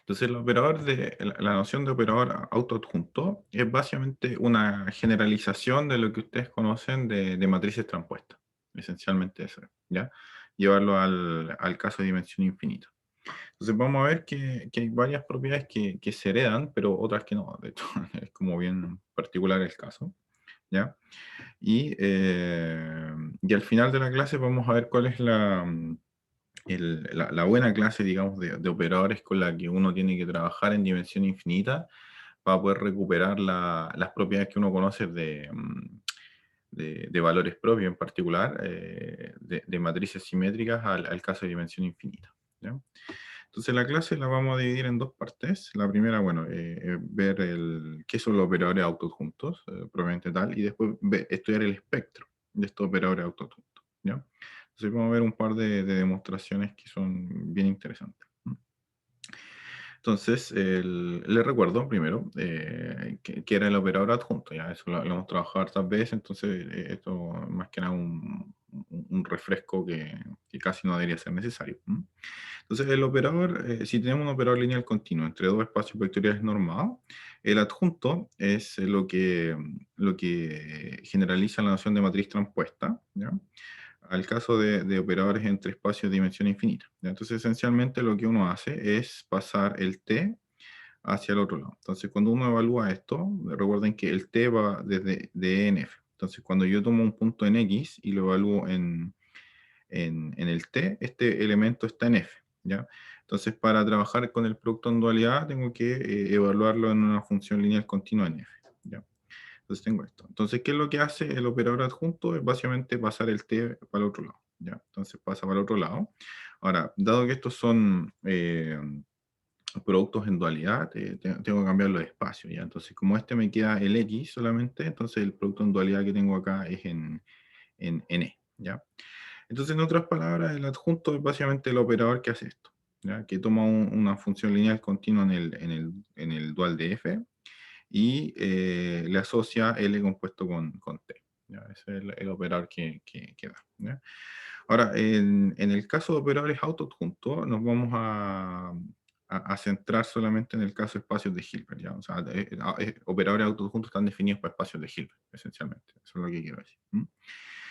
Entonces, la noción de operador autoadjunto es básicamente una generalización de lo que ustedes conocen de matrices transpuestas. Esencialmente eso, ¿ya? Llevarlo al caso de dimensión infinita. Entonces, vamos a ver que hay varias propiedades que se heredan, pero otras que no. De hecho, es como bien particular el caso, ¿ya? Y al final de la clase vamos a ver cuál es la buena clase, digamos, de operadores con la que uno tiene que trabajar en dimensión infinita para poder recuperar las propiedades que uno conoce de valores propios en particular, de matrices simétricas al caso de dimensión infinita, ¿ya? Entonces la clase la vamos a dividir en dos partes. La primera, bueno, ver qué son los operadores autoadjuntos, propiamente tal, y después estudiar el espectro de estos operadores autoadjuntos, ¿ya? Entonces vamos a ver un par de demostraciones que son bien interesantes. Entonces, les recuerdo primero que era el operador adjunto, ya eso lo hemos trabajado hartas veces, entonces esto más que nada un refresco que casi no debería ser necesario. Entonces, el operador, si tenemos un operador lineal continuo entre dos espacios vectoriales normados, el adjunto es lo que generaliza la noción de matriz transpuesta, ¿ya? Al caso de operadores entre espacios de dimensión infinita, ¿ya? Entonces, esencialmente lo que uno hace es pasar el t hacia el otro lado. Entonces, cuando uno evalúa esto, recuerden que el t va desde de E en F. Entonces, cuando yo tomo un punto en X y lo evalúo en el T, este elemento está en F, ¿ya? Entonces, para trabajar con el producto en dualidad, tengo que evaluarlo en una función lineal continua en F, ¿ya? Entonces tengo esto. Entonces, ¿qué es lo que hace el operador adjunto? Es básicamente pasar el T para el otro lado, ¿ya? Entonces pasa para el otro lado. Ahora, dado que estos son productos en dualidad, tengo que cambiar los espacios, ¿ya? Entonces, como este me queda el X solamente, entonces el producto en dualidad que tengo acá es en E, ¿ya? Entonces, en otras palabras, el adjunto es básicamente el operador que hace esto, ¿ya? Que toma una función lineal continua en el dual de f y le asocia L compuesto con T, ¿ya? Ese es el operador que da, ¿ya? Ahora, en el caso de operadores autoadjuntos, nos vamos a centrar solamente en el caso de espacios de Hilbert, ¿ya? O sea, operadores autoadjuntos están definidos por espacios de Hilbert, esencialmente. Eso es lo que quiero decir.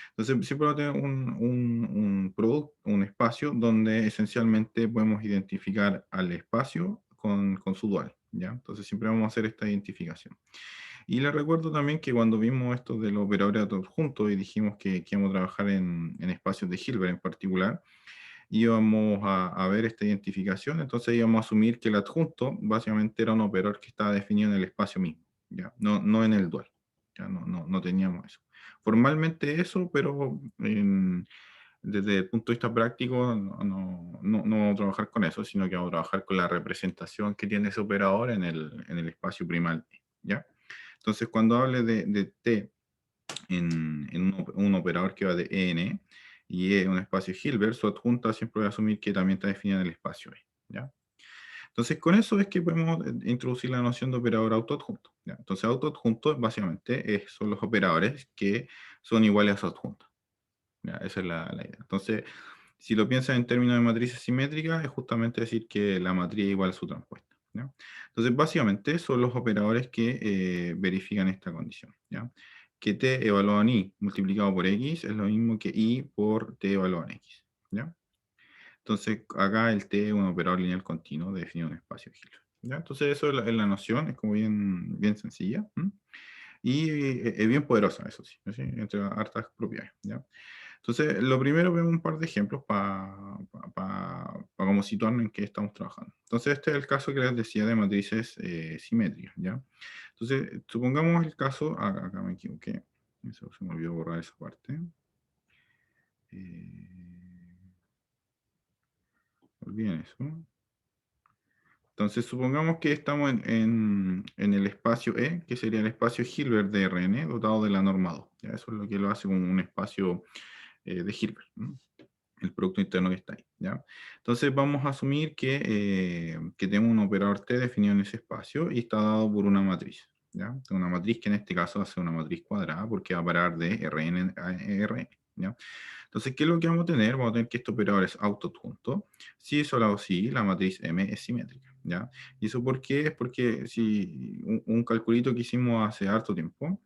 Entonces, siempre va a tener un producto, un espacio donde esencialmente podemos identificar al espacio con su dual, ¿ya? Entonces, siempre vamos a hacer esta identificación. Y les recuerdo también que cuando vimos esto de los operadores adjuntos y dijimos que íbamos a trabajar en espacios de Hilbert en particular, íbamos a ver esta identificación, entonces íbamos a asumir que el adjunto básicamente era un operador que estaba definido en el espacio mismo, ¿ya? No en el dual, ya no teníamos eso. Formalmente eso, pero desde el punto de vista práctico no vamos a trabajar con eso, sino que vamos a trabajar con la representación que tiene ese operador en el espacio primal, ¿ya? Entonces, cuando hable de T en un operador que va de EN y E un espacio Hilbert, su adjunta siempre va a asumir que también está definida en el espacio E, ¿ya? Entonces, con eso es que podemos introducir la noción de operador autoadjunto, ¿ya? Entonces, autoadjunto básicamente son los operadores que son iguales a su adjunta, ¿ya? Esa es la idea. Entonces, si lo piensas en términos de matrices simétricas, es justamente decir que la matriz es igual a su transpuesta, ¿ya? Entonces, básicamente son los operadores que verifican esta condición, ¿ya? Que t evaluado en i multiplicado por x es lo mismo que i por t evaluado en x, ¿ya? Entonces, acá el t es un operador lineal continuo definido en un espacio Hilbert, ¿ya? Entonces, eso es la noción, es como bien sencilla, ¿m? Y es bien poderosa, eso sí, ¿sí? Entre hartas propiedades, ¿ya? Entonces, lo primero vemos un par de ejemplos para como situarnos en qué estamos trabajando. Entonces, este es el caso que les decía de matrices simétricas, ¿ya? Entonces, supongamos el caso, acá me equivoqué, eso se me olvidó borrar esa parte. Eh, Olviden eso. Entonces, supongamos que estamos en el espacio E, que sería el espacio Hilbert de Rn, dotado de la norma 2. ¿Ya? Eso es lo que lo hace como un espacio de Hilbert, ¿no? El producto interno que está ahí, ¿ya? Entonces vamos a asumir que tenemos un operador T definido en ese espacio y está dado por una matriz, ¿ya? Una matriz que en este caso va a ser una matriz cuadrada porque va a parar de Rn a Rn, ¿ya? Entonces, ¿qué es lo que vamos a tener? Vamos a tener que este operador es autoadjunto. Si eso lado sí, la matriz M es simétrica, ¿ya? ¿Y eso por qué? Es porque si un calculito que hicimos hace harto tiempo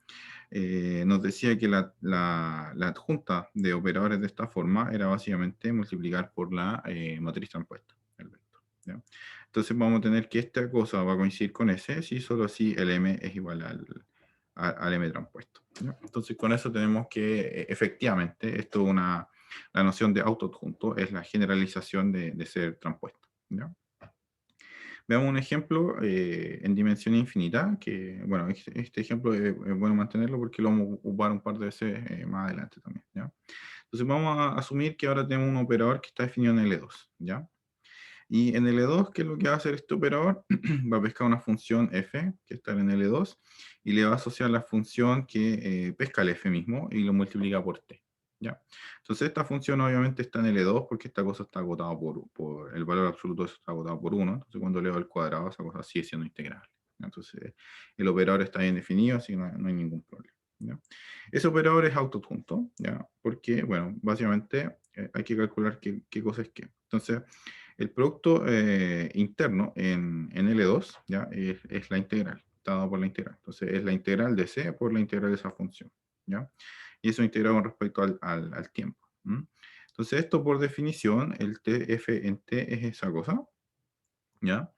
nos decía que la adjunta de operadores de esta forma era básicamente multiplicar por la matriz transpuesta, el vector, ¿ya? Entonces vamos a tener que esta cosa va a coincidir con S si solo si el M es igual al M transpuesto, ¿ya? Entonces con eso tenemos que efectivamente esto es la noción de autoadjunto es la generalización de ser transpuesto, ¿ya? Veamos un ejemplo en dimensión infinita, que, bueno, este ejemplo es bueno mantenerlo porque lo vamos a ocupar un par de veces más adelante también, ¿ya? Entonces vamos a asumir que ahora tenemos un operador que está definido en L2, ¿ya? Y en L2, ¿qué es lo que va a hacer este operador? Va a pescar una función f, que está en L2, y le va a asociar la función que pesca el f mismo y lo multiplica por t, ¿ya? Entonces esta función obviamente está en L2 porque esta cosa está agotada por el valor absoluto de eso está agotado por 1, entonces cuando leo al cuadrado esa cosa sigue siendo integrable, ¿ya? Entonces el operador está bien definido, así que no hay ningún problema, ¿ya? Ese operador es autoadjunto, ¿ya? Porque, bueno, básicamente hay que calcular qué cosa es qué. Entonces, el producto interno en L2 ¿ya? Es la integral, está dado por la integral. Entonces es la integral de C por la integral de esa función, ¿ya? Y eso integrado con respecto al tiempo. ¿M? Entonces esto por definición, el TF en T es esa cosa, ¿ya?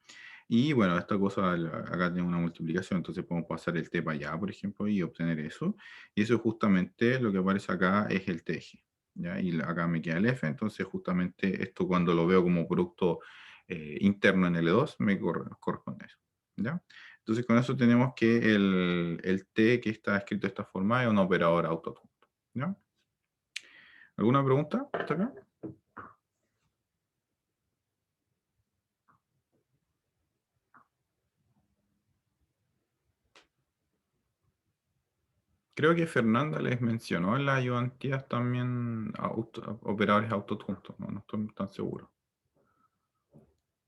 Y bueno, esta cosa acá tiene una multiplicación, entonces podemos pasar el T para allá, por ejemplo, y obtener eso. Y eso justamente lo que aparece acá es el TG, ¿ya? Y acá me queda el F, entonces justamente esto cuando lo veo como producto interno en L2, me corresponde a eso, ¿ya? Entonces con eso tenemos que el T que está escrito de esta forma es un operador autoadjunto, ¿ya? ¿Alguna pregunta hasta acá? Creo que Fernanda les mencionó en las ayudantías también operadores autoadjuntos, no estoy tan seguro.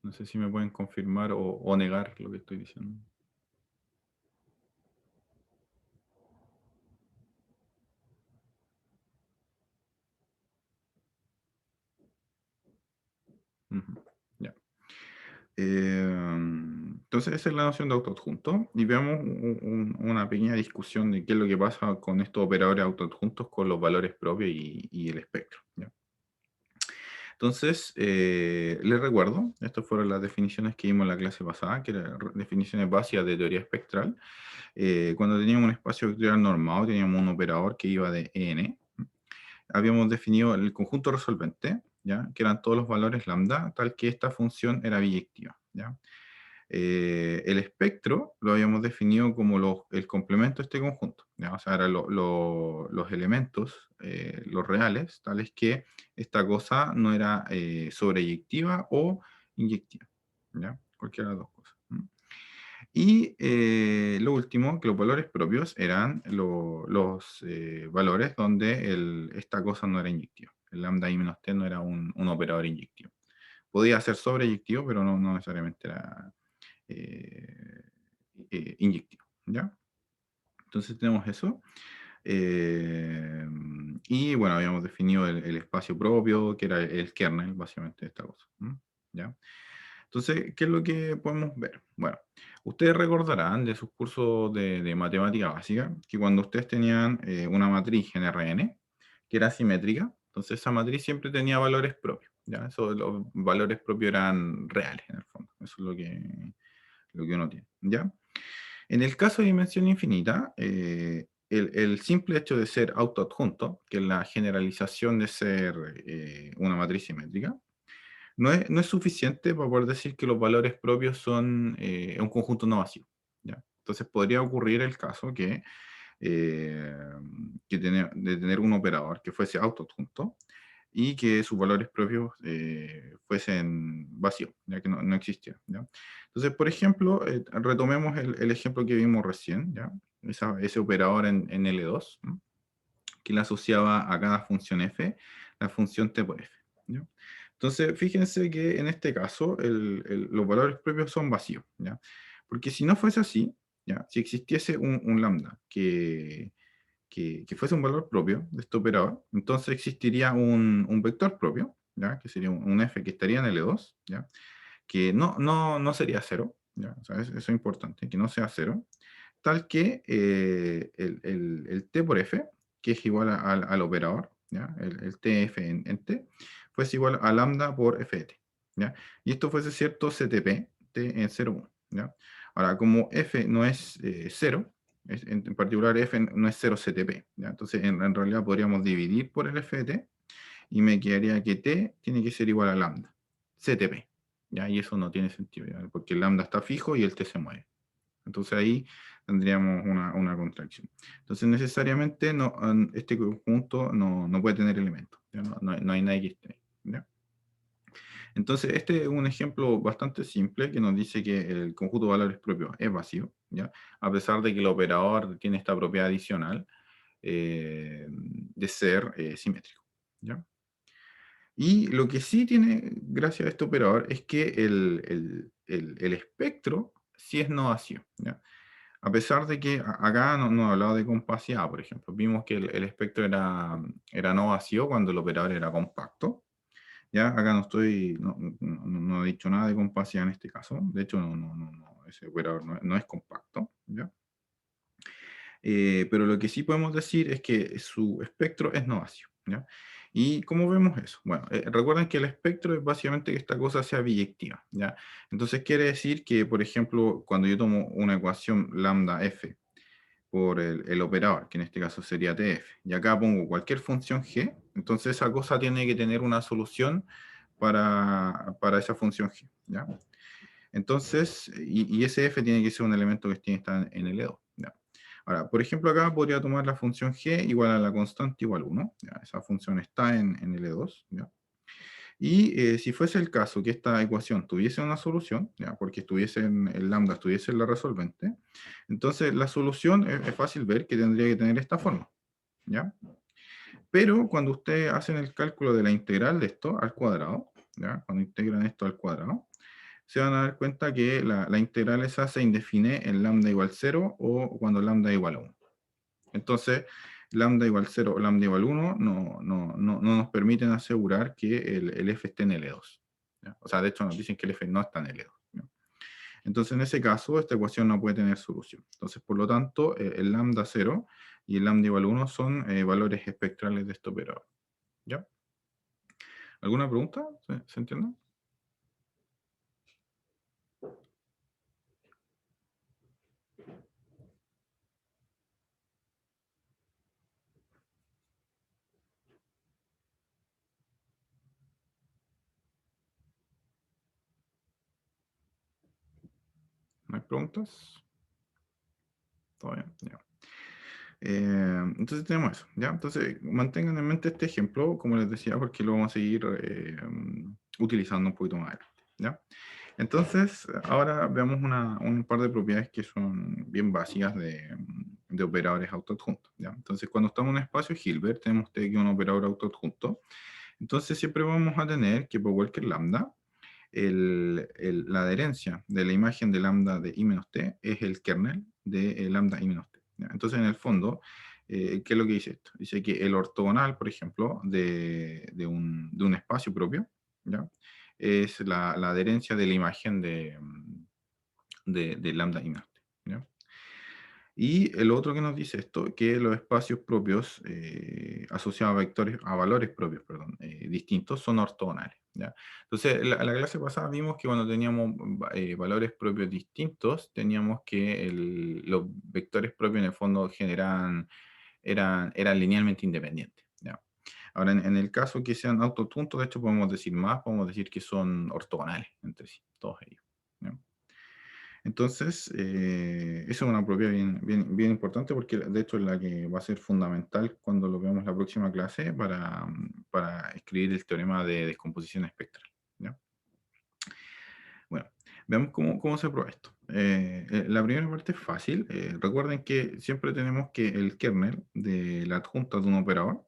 No sé si me pueden confirmar o negar lo que estoy diciendo. Ujú, ya. Entonces, esa es la noción de autoadjunto. Y veamos una pequeña discusión de qué es lo que pasa con estos operadores autoadjuntos con los valores propios y el espectro, ¿ya? Entonces, les recuerdo, estas fueron las definiciones que vimos en la clase pasada, que eran definiciones básicas de teoría espectral. Cuando teníamos un espacio vectorial normado, teníamos un operador que iba de n. Habíamos definido el conjunto resolvente, ¿ya? Que eran todos los valores lambda, tal que esta función era biyectiva, ¿ya? El espectro lo habíamos definido como el complemento de este conjunto, ¿ya? O sea, eran los elementos, los reales, tales que esta cosa no era sobreyectiva o inyectiva, ¿ya? Cualquiera de las dos cosas. Y lo último, que los valores propios eran los valores donde esta cosa no era inyectiva. El lambda i menos t no era un operador inyectivo. Podía ser sobreyectivo, pero no necesariamente era eh, inyectivo, ¿ya? Entonces tenemos eso. Y bueno, habíamos definido el espacio propio, que era el kernel, básicamente, de esta cosa, ¿ya? Entonces, ¿qué es lo que podemos ver? Bueno, ustedes recordarán de sus cursos de matemática básica que cuando ustedes tenían una matriz en Rn, que era simétrica, entonces esa matriz siempre tenía valores propios, ¿ya? Eso, los valores propios eran reales en el fondo, eso es lo que uno tiene, ¿ya? En el caso de dimensión infinita, el simple hecho de ser autoadjunto, que es la generalización de ser una matriz simétrica, no es suficiente para poder decir que los valores propios son un conjunto no vacío, ¿ya? Entonces podría ocurrir el caso eh, de tener un operador que fuese autoadjunto y que sus valores propios fuesen vacíos, ya que no existían, ¿ya? Entonces, por ejemplo, retomemos el ejemplo que vimos recién, ¿ya? Ese operador en L2, ¿no? Que le asociaba a cada función f la función t por f, ¿ya? Entonces, fíjense que en este caso los valores propios son vacíos, ¿ya? Porque si no fuese así, ¿ya? Si existiese un lambda que fuese un valor propio de este operador, entonces existiría un vector propio, ¿ya? Que sería un f que estaría en L2, ¿ya? que no sería cero, ¿ya? O sea, eso es importante, que no sea cero, tal que el T por F, que es igual al operador, ¿ya? El TF en T, fuese igual a lambda por F de T, ¿ya? Y esto fuese cierto CTP, T en 0, 1, ¿ya? Ahora, como F no es 0, en particular F no es 0 CTP, ¿ya? Entonces, en realidad podríamos dividir por el F de T, y me quedaría que T tiene que ser igual a lambda, CTP, ¿ya? Y eso no tiene sentido, ¿ya? Porque el lambda está fijo y el T se mueve. Entonces ahí tendríamos una contracción. Entonces necesariamente no, este conjunto no puede tener elementos, ¿ya? No hay nadie que esté ahí, ¿ya? Entonces este es un ejemplo bastante simple que nos dice que el conjunto de valores propios es vacío, ¿ya? A pesar de que el operador tiene esta propiedad adicional de ser simétrico, ¿ya? Y lo que sí tiene, gracias a este operador, es que el espectro sí es no vacío, ¿ya? A pesar de que acá no hablaba de compacidad, por ejemplo. Vimos que el espectro era no vacío cuando el operador era compacto. ¿Ya? Acá no he dicho nada de compacidad en este caso. De hecho, ese operador no es compacto, ¿ya? Pero lo que sí podemos decir es que su espectro es no vacío, ¿ya? ¿Y cómo vemos eso? Bueno, recuerden que el espectro es básicamente que esta cosa sea biyectiva, ¿ya? Entonces quiere decir que, por ejemplo, cuando yo tomo una ecuación lambda f por el operador, que en este caso sería TF, y acá pongo cualquier función g, entonces esa cosa tiene que tener una solución para esa función g, ¿ya? Entonces, y ese f tiene que ser un elemento que tiene que estar en L2, ¿ya? Ahora, por ejemplo, acá podría tomar la función g igual a la constante igual 1, ¿ya? Esa función está en L2, ¿ya? Y si fuese el caso que esta ecuación tuviese una solución, ¿ya? Porque el lambda estuviese en la resolvente, entonces la solución es fácil ver que tendría que tener esta forma, ¿ya? Pero cuando ustedes hacen el cálculo de la integral de esto al cuadrado, ¿ya? Cuando integran esto al cuadrado, se van a dar cuenta que la integral esa se indefine en lambda igual 0 o cuando lambda igual a 1. Entonces, lambda igual 0 o lambda igual 1 no nos permiten asegurar que el f esté en L2. ¿Ya? O sea, de hecho nos dicen que el f no está en L2. ¿Ya? Entonces, en ese caso, esta ecuación no puede tener solución. Entonces, por lo tanto, el lambda 0 y el lambda igual 1 son valores espectrales de este operador. ¿Ya? ¿Alguna pregunta? ¿Se entiende? ¿No hay preguntas? ¿Todo bien? Ya. Entonces tenemos eso, ¿ya? Entonces mantengan en mente este ejemplo, como les decía, porque lo vamos a seguir utilizando un poquito más adelante, ¿ya? Entonces, ahora veamos un par de propiedades que son bien básicas de operadores autoadjuntos, ¿ya? Entonces, cuando estamos en un espacio Hilbert, tenemos que un operador autoadjunto. Entonces, siempre vamos a tener que por cualquier lambda, la adherencia de la imagen de lambda de i menos t es el kernel de lambda i menos t. ¿Ya? Entonces, en el fondo, ¿qué es lo que dice esto? Dice que el ortogonal, por ejemplo, de un espacio propio, ¿ya? Es la adherencia de la imagen de lambda i menos t. ¿Ya? Y el otro que nos dice esto, que los espacios propios asociados a valores propios, perdón, distintos, son ortogonales, ¿ya? Entonces, la clase pasada vimos que cuando teníamos valores propios distintos, teníamos que los vectores propios en el fondo eran linealmente independientes, ¿ya? Ahora, en el caso que sean autopuntos, de hecho podemos decir más, podemos decir que son ortogonales entre sí, todos ellos, ¿ya? Entonces, esa es una propiedad bien importante porque de hecho es la que va a ser fundamental cuando lo veamos la próxima clase para escribir el teorema de descomposición espectral, ¿ya? Bueno, veamos cómo se prueba esto. La primera parte es fácil. Recuerden que siempre tenemos que el kernel de la adjunta de un operador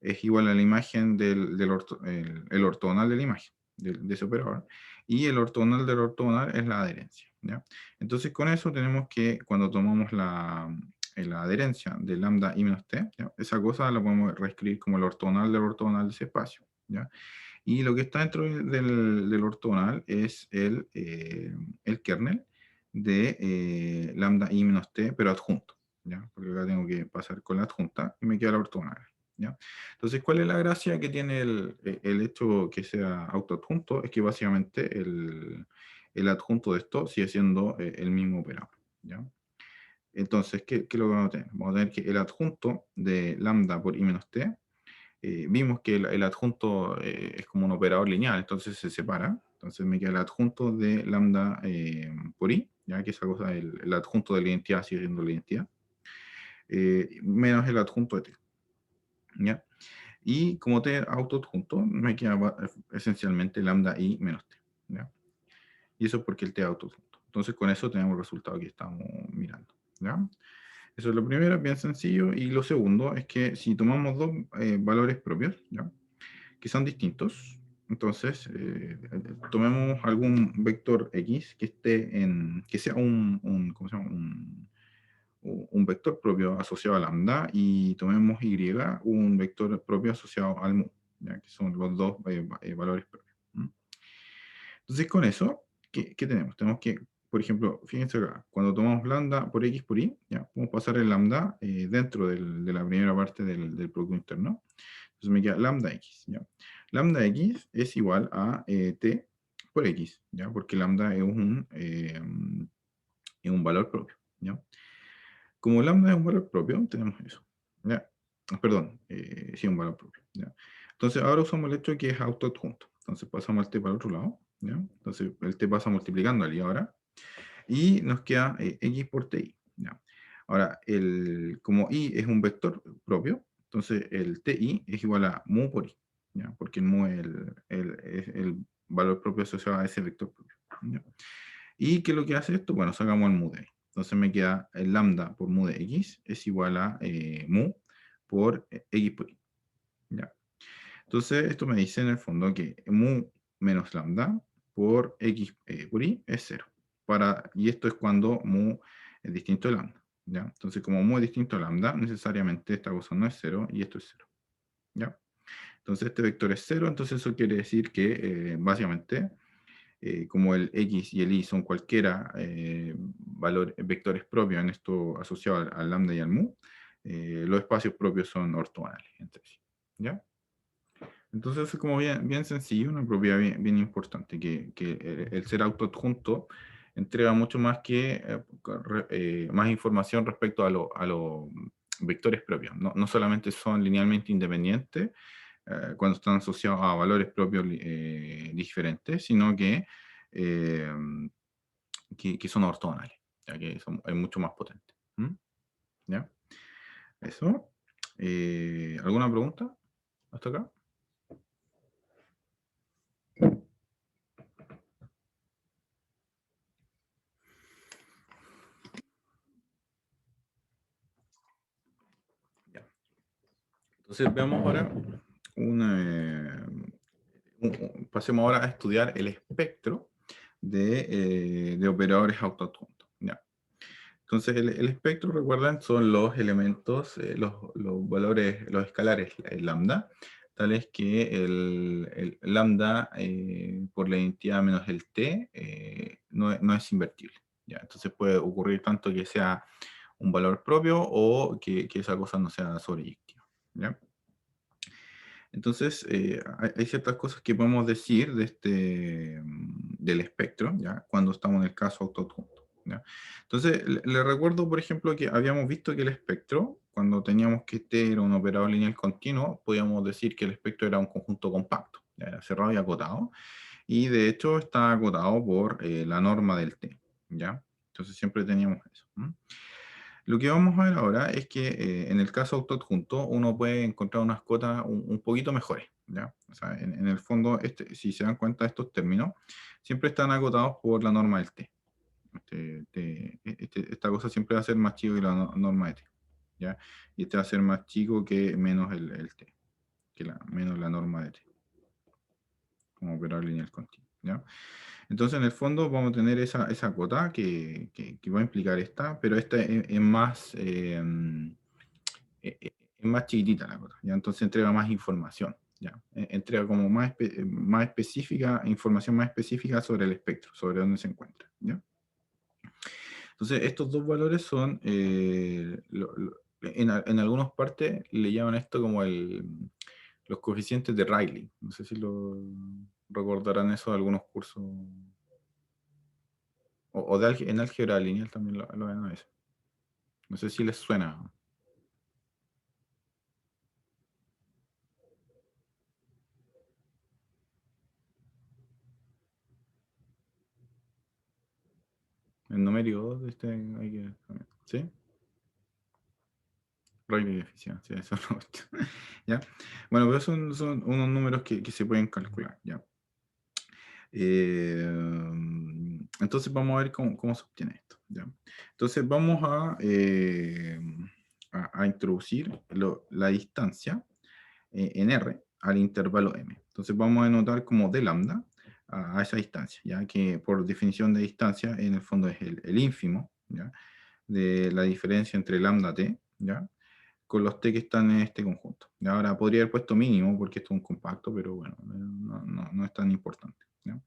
es igual a la imagen el ortogonal de la imagen de ese operador, y el ortogonal del ortogonal es la adherencia, ¿ya? Entonces con eso tenemos que cuando tomamos la adherencia de lambda i menos t, ¿ya? Esa cosa la podemos reescribir como el ortogonal del ortogonal de ese espacio, ¿ya? Y lo que está dentro del ortogonal es el kernel de lambda i menos t, pero adjunto, ¿ya? Porque acá tengo que pasar con la adjunta y me queda la ortogonal, ¿ya? Entonces, ¿cuál es la gracia que tiene el hecho que sea autoadjunto? Es que básicamente el adjunto de esto sigue siendo el mismo operador, ¿ya? Entonces, ¿qué es lo que vamos a tener? Vamos a tener que el adjunto de lambda por i menos t, vimos que el adjunto es como un operador lineal, entonces se separa. Entonces me queda el adjunto de lambda por i, ya que esa cosa, el adjunto de la identidad sigue siendo la identidad, menos el adjunto de t, ¿ya? Y como t autoadjunto, me queda esencialmente lambda i menos t, ¿ya? Y eso es porque el t es autoadjunto. Entonces con eso tenemos el resultado que estamos mirando, ¿ya? Eso es lo primero, es bien sencillo. Y lo segundo es que si tomamos dos valores propios, ¿ya? Que son distintos, entonces tomemos algún vector X que esté que sea ¿cómo se llama? Un vector propio asociado a lambda y tomemos Y, un vector propio asociado al mu, ¿ya? Que son los dos valores propios. ¿Mm? Entonces con eso, ¿qué tenemos? Tenemos que, por ejemplo, fíjense acá, cuando tomamos lambda por X por Y, ¿ya? Podemos pasar el lambda dentro de la primera parte del producto interno. Entonces me queda lambda X, ¿ya? Lambda X es igual a T por X, ¿ya? Porque lambda es un valor propio, ¿ya? Como lambda es un valor propio, tenemos eso, ¿ya? Perdón, sí, un valor propio, ¿ya? Entonces ahora usamos el hecho de que es autoadjunto. Entonces pasamos el t para el otro lado, ¿ya? Entonces el t pasa multiplicando al i ahora, y nos queda x por ti, ¿ya? Ahora, como i es un vector propio, entonces el ti es igual a mu por i, ¿ya? Porque el mu es el valor propio asociado a ese vector propio, ¿ya? ¿Y qué es lo que hace esto? Bueno, sacamos el mu de ahí. Entonces me queda el lambda por mu de x es igual a mu por x por i, ¿ya? Entonces esto me dice en el fondo que mu menos lambda por x por i es 0. Y esto es cuando mu es distinto de lambda, ¿ya? Entonces como mu es distinto a lambda, necesariamente esta cosa no es 0 y esto es 0, ¿ya? Entonces este vector es 0, entonces eso quiere decir que básicamente como el x y el y son cualquiera vectores propios en esto asociado al lambda y al mu, los espacios propios son ortogonales entre sí, ¿ya? Entonces es como bien sencillo, una propiedad bien importante, que el ser autoadjunto entrega mucho más más información respecto a los vectores propios. No solamente son linealmente independientes cuando están asociados a valores propios diferentes, sino eh, que son ortogonales, ya que es mucho más potente. ¿Mm? ¿Ya? Eso. ¿Alguna pregunta hasta acá? Ya. Entonces veamos ahora pasemos ahora a estudiar el espectro de operadores autoadjuntos. ¿Ya? Entonces el espectro, recuerdan, son los elementos, los valores, los escalares el lambda, tales que el lambda por la identidad menos el t no es invertible. ¿Ya? Entonces puede ocurrir tanto que sea un valor propio o que esa cosa no sea sobreyectiva. ¿Ya? Entonces, hay ciertas cosas que podemos decir del espectro, ¿ya? Cuando estamos en el caso autoadjunto, ¿ya? Entonces, le recuerdo, por ejemplo, que habíamos visto que el espectro, cuando teníamos que este era un operador lineal continuo, podíamos decir que el espectro era un conjunto compacto, ¿ya? Era cerrado y acotado, y de hecho está acotado por la norma del T, ¿ya? Entonces siempre teníamos eso. ¿M? Lo que vamos a ver ahora es que en el caso autoadjunto uno puede encontrar unas cotas un poquito mejores, ¿ya? O sea, en el fondo, si se dan cuenta, estos términos siempre están acotados por la norma del t. Esta cosa siempre va a ser más chico que la norma de t, ¿ya? Y este va a ser más chico que menos el t, menos la norma de t, como operador lineal continuo, ¿ya? Entonces, en el fondo, vamos a tener esa cota que va a implicar esta, pero esta es más chiquitita la cota, ¿ya? Entonces entrega más información, ¿ya? Entrega como más específica, información más específica sobre el espectro, sobre dónde se encuentra, ¿ya? Entonces, estos dos valores son, en algunas partes le llaman esto como los coeficientes de Rayleigh. No sé si lo recordarán eso de algunos cursos, o en álgebra lineal también lo ven a veces. No sé si les suena. En numérico 2 hay que... ¿Sí? Rayleigh eficiencia, eso es lo otro. ¿Ya? Bueno, pero son unos números que se pueden calcular, ¿ya? Entonces vamos a ver cómo se obtiene esto, ¿ya? Entonces vamos a introducir la distancia en R al intervalo M. Entonces vamos a anotar como d lambda a esa distancia, ya que por definición de distancia en el fondo es el ínfimo, ¿ya? De la diferencia entre lambda t, ¿ya? Con los t que están en este conjunto. Y ahora podría haber puesto mínimo porque esto es un compacto, pero bueno, no es tan importante, ¿ya?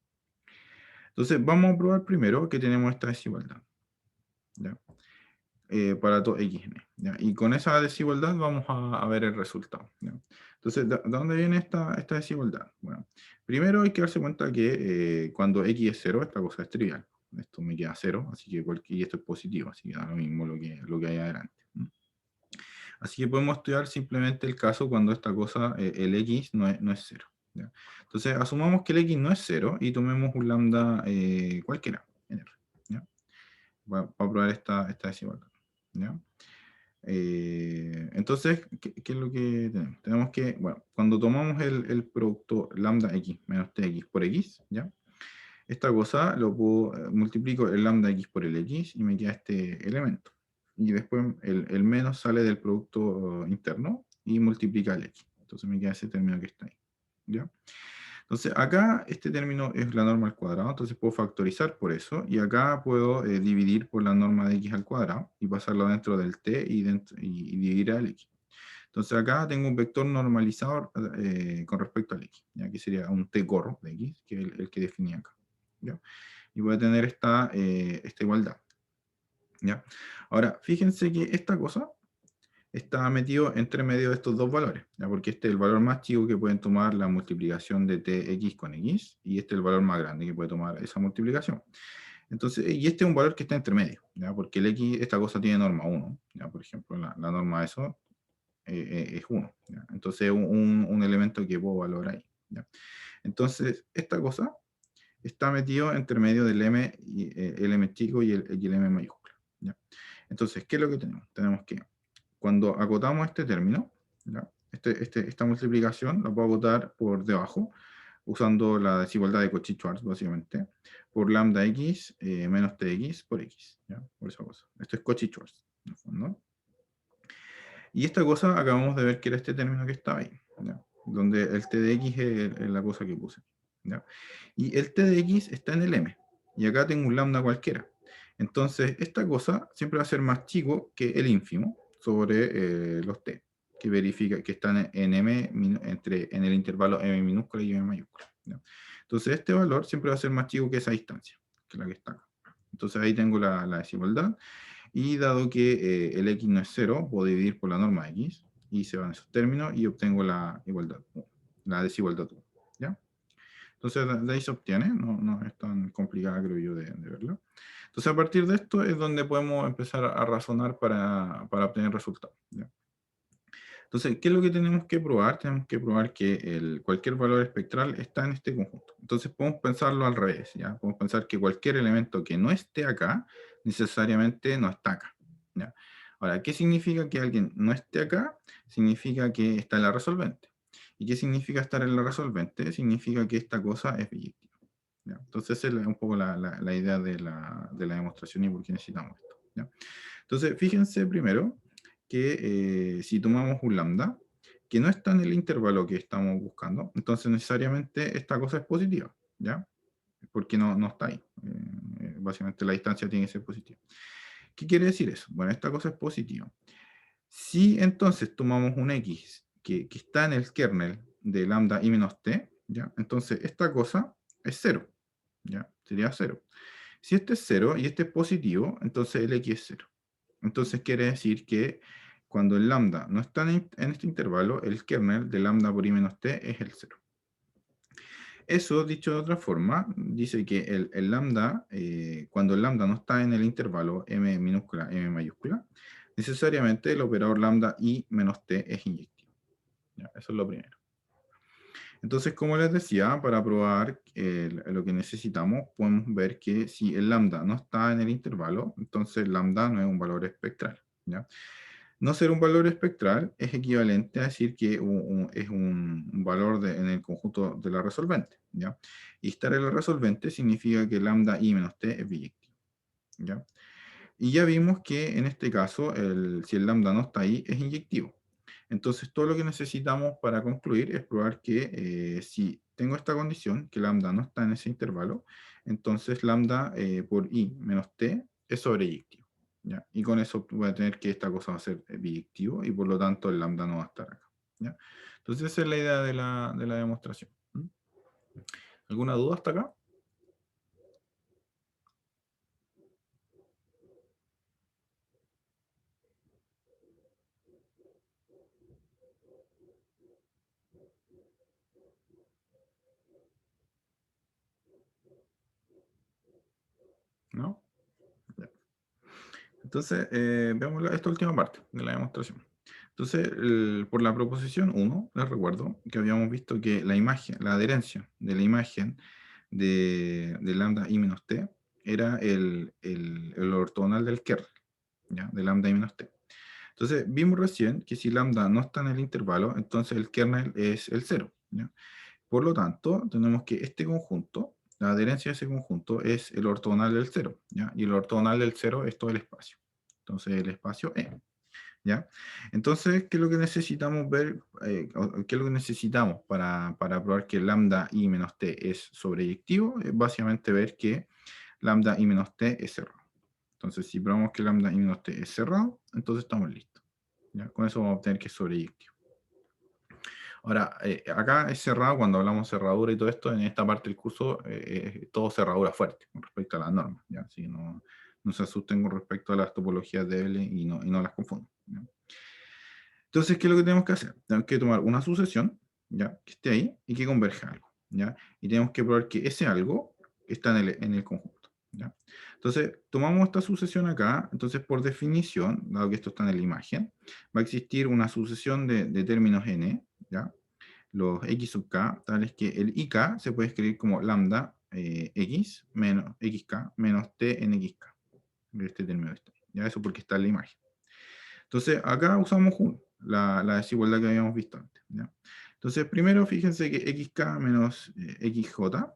Entonces vamos a probar primero que tenemos esta desigualdad, ¿ya? Para todo xn, ¿ya? Y con esa desigualdad vamos a ver el resultado, ¿ya? Entonces, ¿de dónde viene esta desigualdad? Bueno, primero hay que darse cuenta que cuando x es 0, esta cosa es trivial. Esto me queda 0, así que y esto es positivo, así que da lo mismo lo que hay adelante. Así que podemos estudiar simplemente el caso cuando esta cosa, el x no es 0. ¿Ya? Entonces, asumamos que el x no es 0 y tomemos un lambda cualquiera en R. ¿Ya? Para probar esta desigualdad. ¿Ya? Entonces, ¿qué es lo que tenemos? Tenemos que, bueno, cuando tomamos el producto lambda x menos tx por x, ¿ya? Esta cosa lo puedo, multiplico el lambda x por el x y me queda este elemento. Y después el menos sale del producto interno y multiplica el x. Entonces me queda ese término que está ahí, ¿ya? Entonces acá este término es la norma al cuadrado, entonces puedo factorizar por eso, y acá puedo dividir por la norma de x al cuadrado y pasarlo dentro del t y dividir al x. Entonces acá tengo un vector normalizador con respecto al x, ¿ya? Que sería un t gorro de x, que es el que definía acá, ¿ya? Y voy a tener esta igualdad, ¿ya? Ahora, fíjense que esta cosa está metido entre medio de estos dos valores, ¿ya? Porque este es el valor más chico que pueden tomar la multiplicación de tx con x, y este es el valor más grande que puede tomar esa multiplicación. Entonces, y este es un valor que está entre medio, ¿ya? Porque el x, esta cosa tiene norma 1, ¿ya? Por ejemplo, la norma de eso es 1, ¿ya? Entonces, un elemento que puedo valorar ahí, ¿ya? Entonces, esta cosa está metido entre medio del m, el m chico y el m mayúscula, ¿ya? Entonces, ¿qué es lo que tenemos? Tenemos que cuando acotamos este término, ¿ya? Esta multiplicación la puedo acotar por debajo, usando la desigualdad de Cauchy-Schwarz, básicamente, por lambda x menos tx por x, ¿ya? Por esa cosa. Esto es Cauchy-Schwarz, en el fondo. Y esta cosa acabamos de ver que era este término que estaba ahí, ¿ya? Donde el t de x es la cosa que puse, ¿ya? Y el t de x está en el m, y acá tengo un lambda cualquiera. Entonces, esta cosa siempre va a ser más chico que el ínfimo sobre los t, que verifica que están en m, en el intervalo m minúscula y m mayúscula, ¿ya? Entonces, este valor siempre va a ser más chico que esa distancia, que la que está acá. Entonces, ahí tengo la desigualdad. Y dado que el x no es 0, puedo dividir por la norma x, y se van esos términos, y obtengo la igualdad, la desigualdad 1, ¿ya? Entonces de ahí se obtiene, no es tan complicada, creo yo, de verlo. Entonces a partir de esto es donde podemos empezar a razonar para obtener resultados, ¿ya? Entonces, ¿qué es lo que tenemos que probar? Tenemos que probar que cualquier valor espectral está en este conjunto. Entonces podemos pensarlo al revés, ¿ya? Podemos pensar que cualquier elemento que no esté acá, necesariamente no está acá, ¿ya? Ahora, ¿qué significa que alguien no esté acá? Significa que está en la resolvente. ¿Y qué significa estar en la resolvente? Significa que esta cosa es biyectiva, ¿ya? Entonces esa es un poco la idea de la demostración y por qué necesitamos esto, ¿ya? Entonces, fíjense primero que si tomamos un lambda, que no está en el intervalo que estamos buscando, entonces necesariamente esta cosa es positiva, ¿ya? Porque no está ahí. Básicamente la distancia tiene que ser positiva. ¿Qué quiere decir eso? Bueno, esta cosa es positiva. Si entonces tomamos un x que está en el kernel de lambda i menos t, ¿ya? Entonces esta cosa es 0, ¿ya? Sería 0. Si este es 0 y este es positivo, entonces el x es 0. Entonces quiere decir que cuando el lambda no está en este intervalo, el kernel de lambda por i menos t es el 0. Eso, dicho de otra forma, dice que el lambda, cuando el lambda no está en el intervalo m minúscula, m mayúscula, necesariamente el operador lambda i menos t es inyectivo. ¿Ya? Eso es lo primero. Entonces, como les decía, para probar lo que necesitamos, podemos ver que si el lambda no está en el intervalo, entonces lambda no es un valor espectral, ¿ya? No ser un valor espectral es equivalente a decir que es un valor en el conjunto de la resolvente, ¿ya? Y estar en la resolvente significa que lambda i menos t es biyectivo, ¿ya? Y ya vimos que en este caso, si el lambda no está ahí, es inyectivo. Entonces, todo lo que necesitamos para concluir es probar que si tengo esta condición, que lambda no está en ese intervalo, entonces lambda por i menos t es sobreyectivo, ¿ya? Y con eso voy a tener que esta cosa va a ser biyectivo y por lo tanto el lambda no va a estar acá, ¿ya? Entonces, esa es la idea de la demostración. ¿Mm? ¿Alguna duda hasta acá? ¿No? Ya. Entonces, veamos esta última parte de la demostración. Entonces, por la proposición 1, les recuerdo que habíamos visto que la imagen, la adherencia de la imagen de lambda i menos t era el ortogonal del kernel, ¿ya? De lambda i menos t. Entonces, vimos recién que si lambda no está en el intervalo, entonces el kernel es el 0, ¿ya? Por lo tanto, tenemos que este conjunto, la adherencia de ese conjunto es el ortogonal del 0, ¿ya? Y el ortogonal del 0 es todo el espacio. Entonces, el espacio E. ¿Ya? Entonces, ¿qué es lo que necesitamos ver? ¿Qué es lo que necesitamos para probar que lambda i menos t es sobreyectivo? Es básicamente ver que lambda i menos t es cerrado. Entonces, si probamos que lambda i menos t es cerrado, entonces estamos listos. ¿Ya? Con eso vamos a obtener que es sobreyectivo. Ahora, acá es cerrado, cuando hablamos de cerradura y todo esto, en esta parte del curso, todo cerradura fuerte con respecto a las normas. ¿Ya? Así que no se asusten con respecto a las topologías de L y no las confundan. ¿Ya? Entonces, ¿qué es lo que tenemos que hacer? Tenemos que tomar una sucesión, ¿ya? Que esté ahí y que converja algo, ¿ya? Y tenemos que probar que ese algo está en el conjunto, ¿ya? Entonces, tomamos esta sucesión acá, entonces por definición, dado que esto está en la imagen, va a existir una sucesión de términos n, ¿ya? Los x sub k, tales que el ik se puede escribir como lambda x menos xk menos t en xk, de este término de este, ¿ya? Eso porque está en la imagen. Entonces, acá usamos la desigualdad que habíamos visto antes, ¿ya? Entonces, primero fíjense que xk menos xj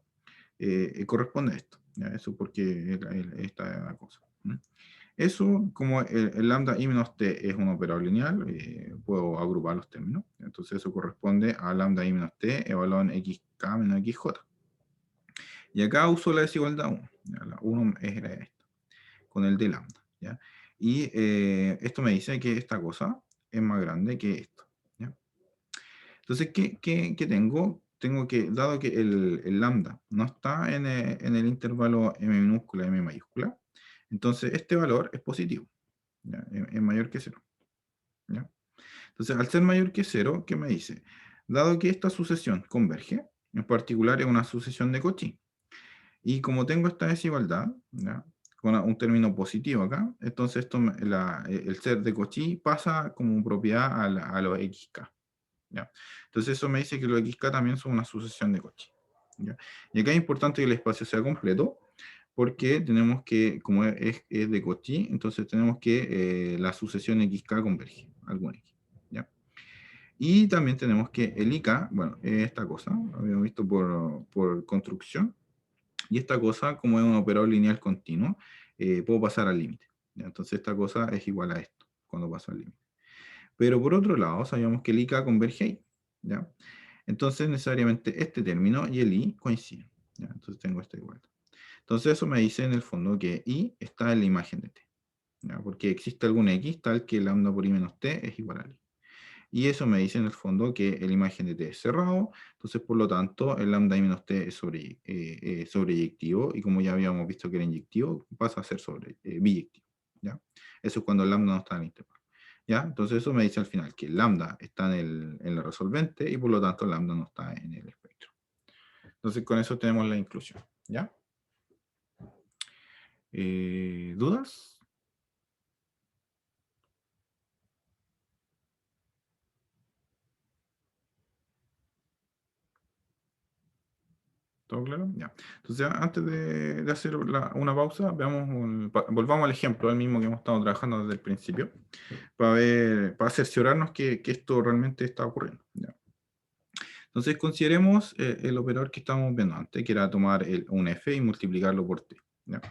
corresponde a esto, ¿ya? Eso porque esta cosa. ¿No? Eso, como el lambda i menos t es un operador lineal, puedo agrupar los términos. Entonces, eso corresponde a lambda i menos t evaluado en xk menos xj. Y acá uso la desigualdad 1. ¿Ya? La 1 era esta, con el de lambda, ¿ya? Y esto me dice que esta cosa es más grande que esto, ¿ya? Entonces, ¿qué tengo? Tengo que, dado que el lambda no está en el intervalo m minúscula, m mayúscula, entonces este valor es positivo, ¿ya? Es mayor que 0, ¿ya? Entonces, al ser mayor que 0, ¿qué me dice? Dado que esta sucesión converge, en particular es una sucesión de Cauchy, y como tengo esta desigualdad, ¿ya? Con un término positivo acá, entonces el ser de Cauchy pasa como propiedad a los xk, ¿ya? Entonces eso me dice que los xk también son una sucesión de Cauchy, ¿ya? Y acá es importante que el espacio sea completo, porque tenemos que, como es de Cauchy, entonces tenemos que la sucesión xk converge, algún x, ¿ya? Y también tenemos que el ik, bueno, es esta cosa, habíamos visto por construcción, y esta cosa, como es un operador lineal continuo, puedo pasar al límite. Entonces esta cosa es igual a esto, cuando paso al límite. Pero por otro lado, sabíamos que el IK converge ahí, ¿ya? Entonces necesariamente este término y el I coinciden, ¿ya? Entonces tengo esta igualdad. Entonces eso me dice en el fondo que I está en la imagen de T, ¿ya? Porque existe algún X tal que lambda por I menos T es igual a I. Y eso me dice en el fondo que el imagen de T es cerrado, entonces por lo tanto el lambda I menos T es sobreyectivo, y como ya habíamos visto que era inyectivo, pasa a ser biyectivo, ¿ya? Eso es cuando el lambda no está en el intervalo, ¿ya? Entonces eso me dice al final que el lambda está en la resolvente y por lo tanto el lambda no está en el espectro. Entonces con eso tenemos la inclusión, ¿ya? ¿Dudas? ¿Todo claro? Ya. Entonces, antes de hacer una pausa, volvamos al ejemplo, el mismo que hemos estado trabajando desde el principio, para cerciorarnos que esto realmente está ocurriendo. ¿Ya? Entonces, consideremos el operador que estábamos viendo antes, que era tomar un f y multiplicarlo por t. ¿Ya?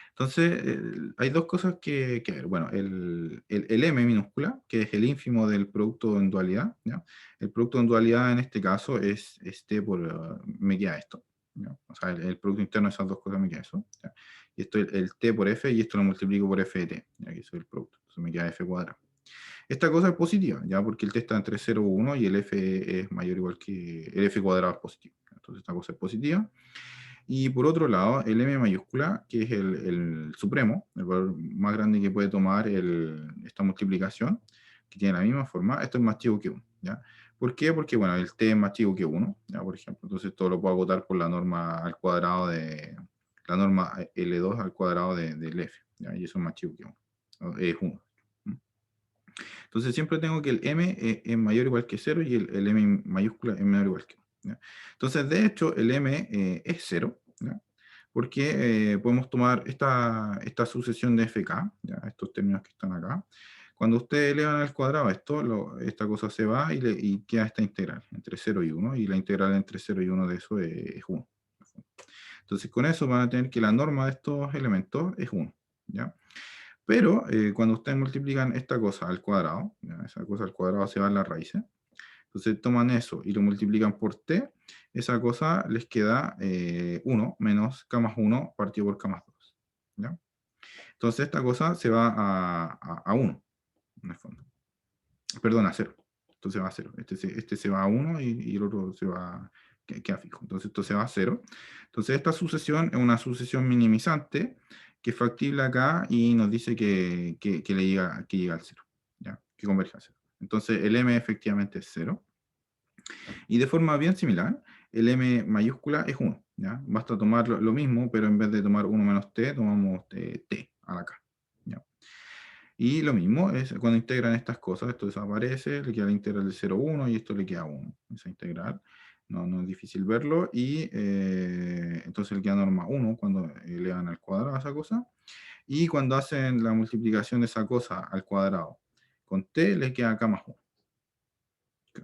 Entonces, hay dos cosas que ver. Bueno, el m minúscula, que es el ínfimo del producto en dualidad, ¿ya? El producto en dualidad en este caso es t por, me queda esto, ¿ya? O sea, el producto interno de esas dos cosas me queda eso, ¿ya? Y esto el t por f, y esto lo multiplico por f de t, ¿ya? Que eso es el producto, entonces me queda f cuadrado. Esta cosa es positiva, ¿ya? Porque el t está entre 0 y 1 y el f es mayor o igual que el f cuadrado es positivo. Entonces esta cosa es positiva. Y por otro lado, el m mayúscula, que es el supremo, el valor más grande que puede tomar esta multiplicación, que tiene la misma forma, esto es más chico que 1, ¿ya? ¿Por qué? Porque, bueno, el t es más chico que 1, ¿ya? Por ejemplo, entonces todo lo puedo agotar por la norma al cuadrado la norma L2 al cuadrado del f, ¿ya? Y eso es más chico que 1, es 1. Entonces siempre tengo que el m es mayor o igual que 0 y el m mayúscula es menor o igual que 1, ¿ya? Entonces, de hecho, el m es 0, ¿ya? Porque podemos tomar esta sucesión de fk, ¿ya? Estos términos que están acá. Cuando ustedes elevan al cuadrado esto, esta cosa se va y queda esta integral entre 0 y 1, y la integral entre 0 y 1 de eso es 1. Entonces, con eso van a tener que la norma de estos elementos es 1, ¿ya? Pero cuando ustedes multiplican esta cosa al cuadrado, ¿ya? Esa cosa al cuadrado se va a las raíces, entonces toman eso y lo multiplican por t, esa cosa les queda 1 menos k más 1 partido por k más 2, ¿ya? Entonces esta cosa se va a 1, en el fondo. Perdón, a 0. Entonces va a 0. Este se va a 1 y el otro se va, queda fijo. Entonces esto se va a 0. Entonces esta sucesión es una sucesión minimizante que es factible acá y nos dice que llega al 0, ¿ya? Que converge a 0. Entonces el m efectivamente es 0. Y de forma bien similar, el m mayúscula es 1, ¿ya? Basta tomar lo mismo, pero en vez de tomar 1 menos t, tomamos t a la k, ¿ya? Y lo mismo es cuando integran estas cosas, esto desaparece, le queda la integral de 0 a 1 y esto le queda 1, esa integral. No es difícil verlo, y entonces le queda norma 1 cuando elevan al cuadrado esa cosa, y cuando hacen la multiplicación de esa cosa al cuadrado con t, le queda k más 1,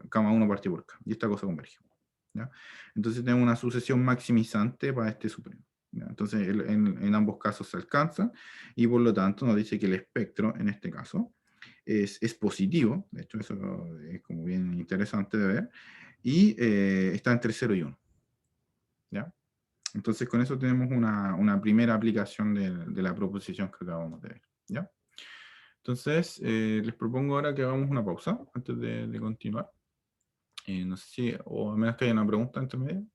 k más 1 partido por k, y esta cosa converge, ¿ya? Entonces tenemos una sucesión maximizante para este supremo, ¿ya? Entonces en ambos casos se alcanza, y por lo tanto nos dice que el espectro, en este caso, es positivo. De hecho eso es como bien interesante de ver, y está entre 0 y 1, ¿ya? Entonces con eso tenemos una primera aplicación de la proposición que acabamos de ver, ¿ya? Entonces les propongo ahora que hagamos una pausa antes de continuar. No sé si, o a menos que haya una pregunta entre medio.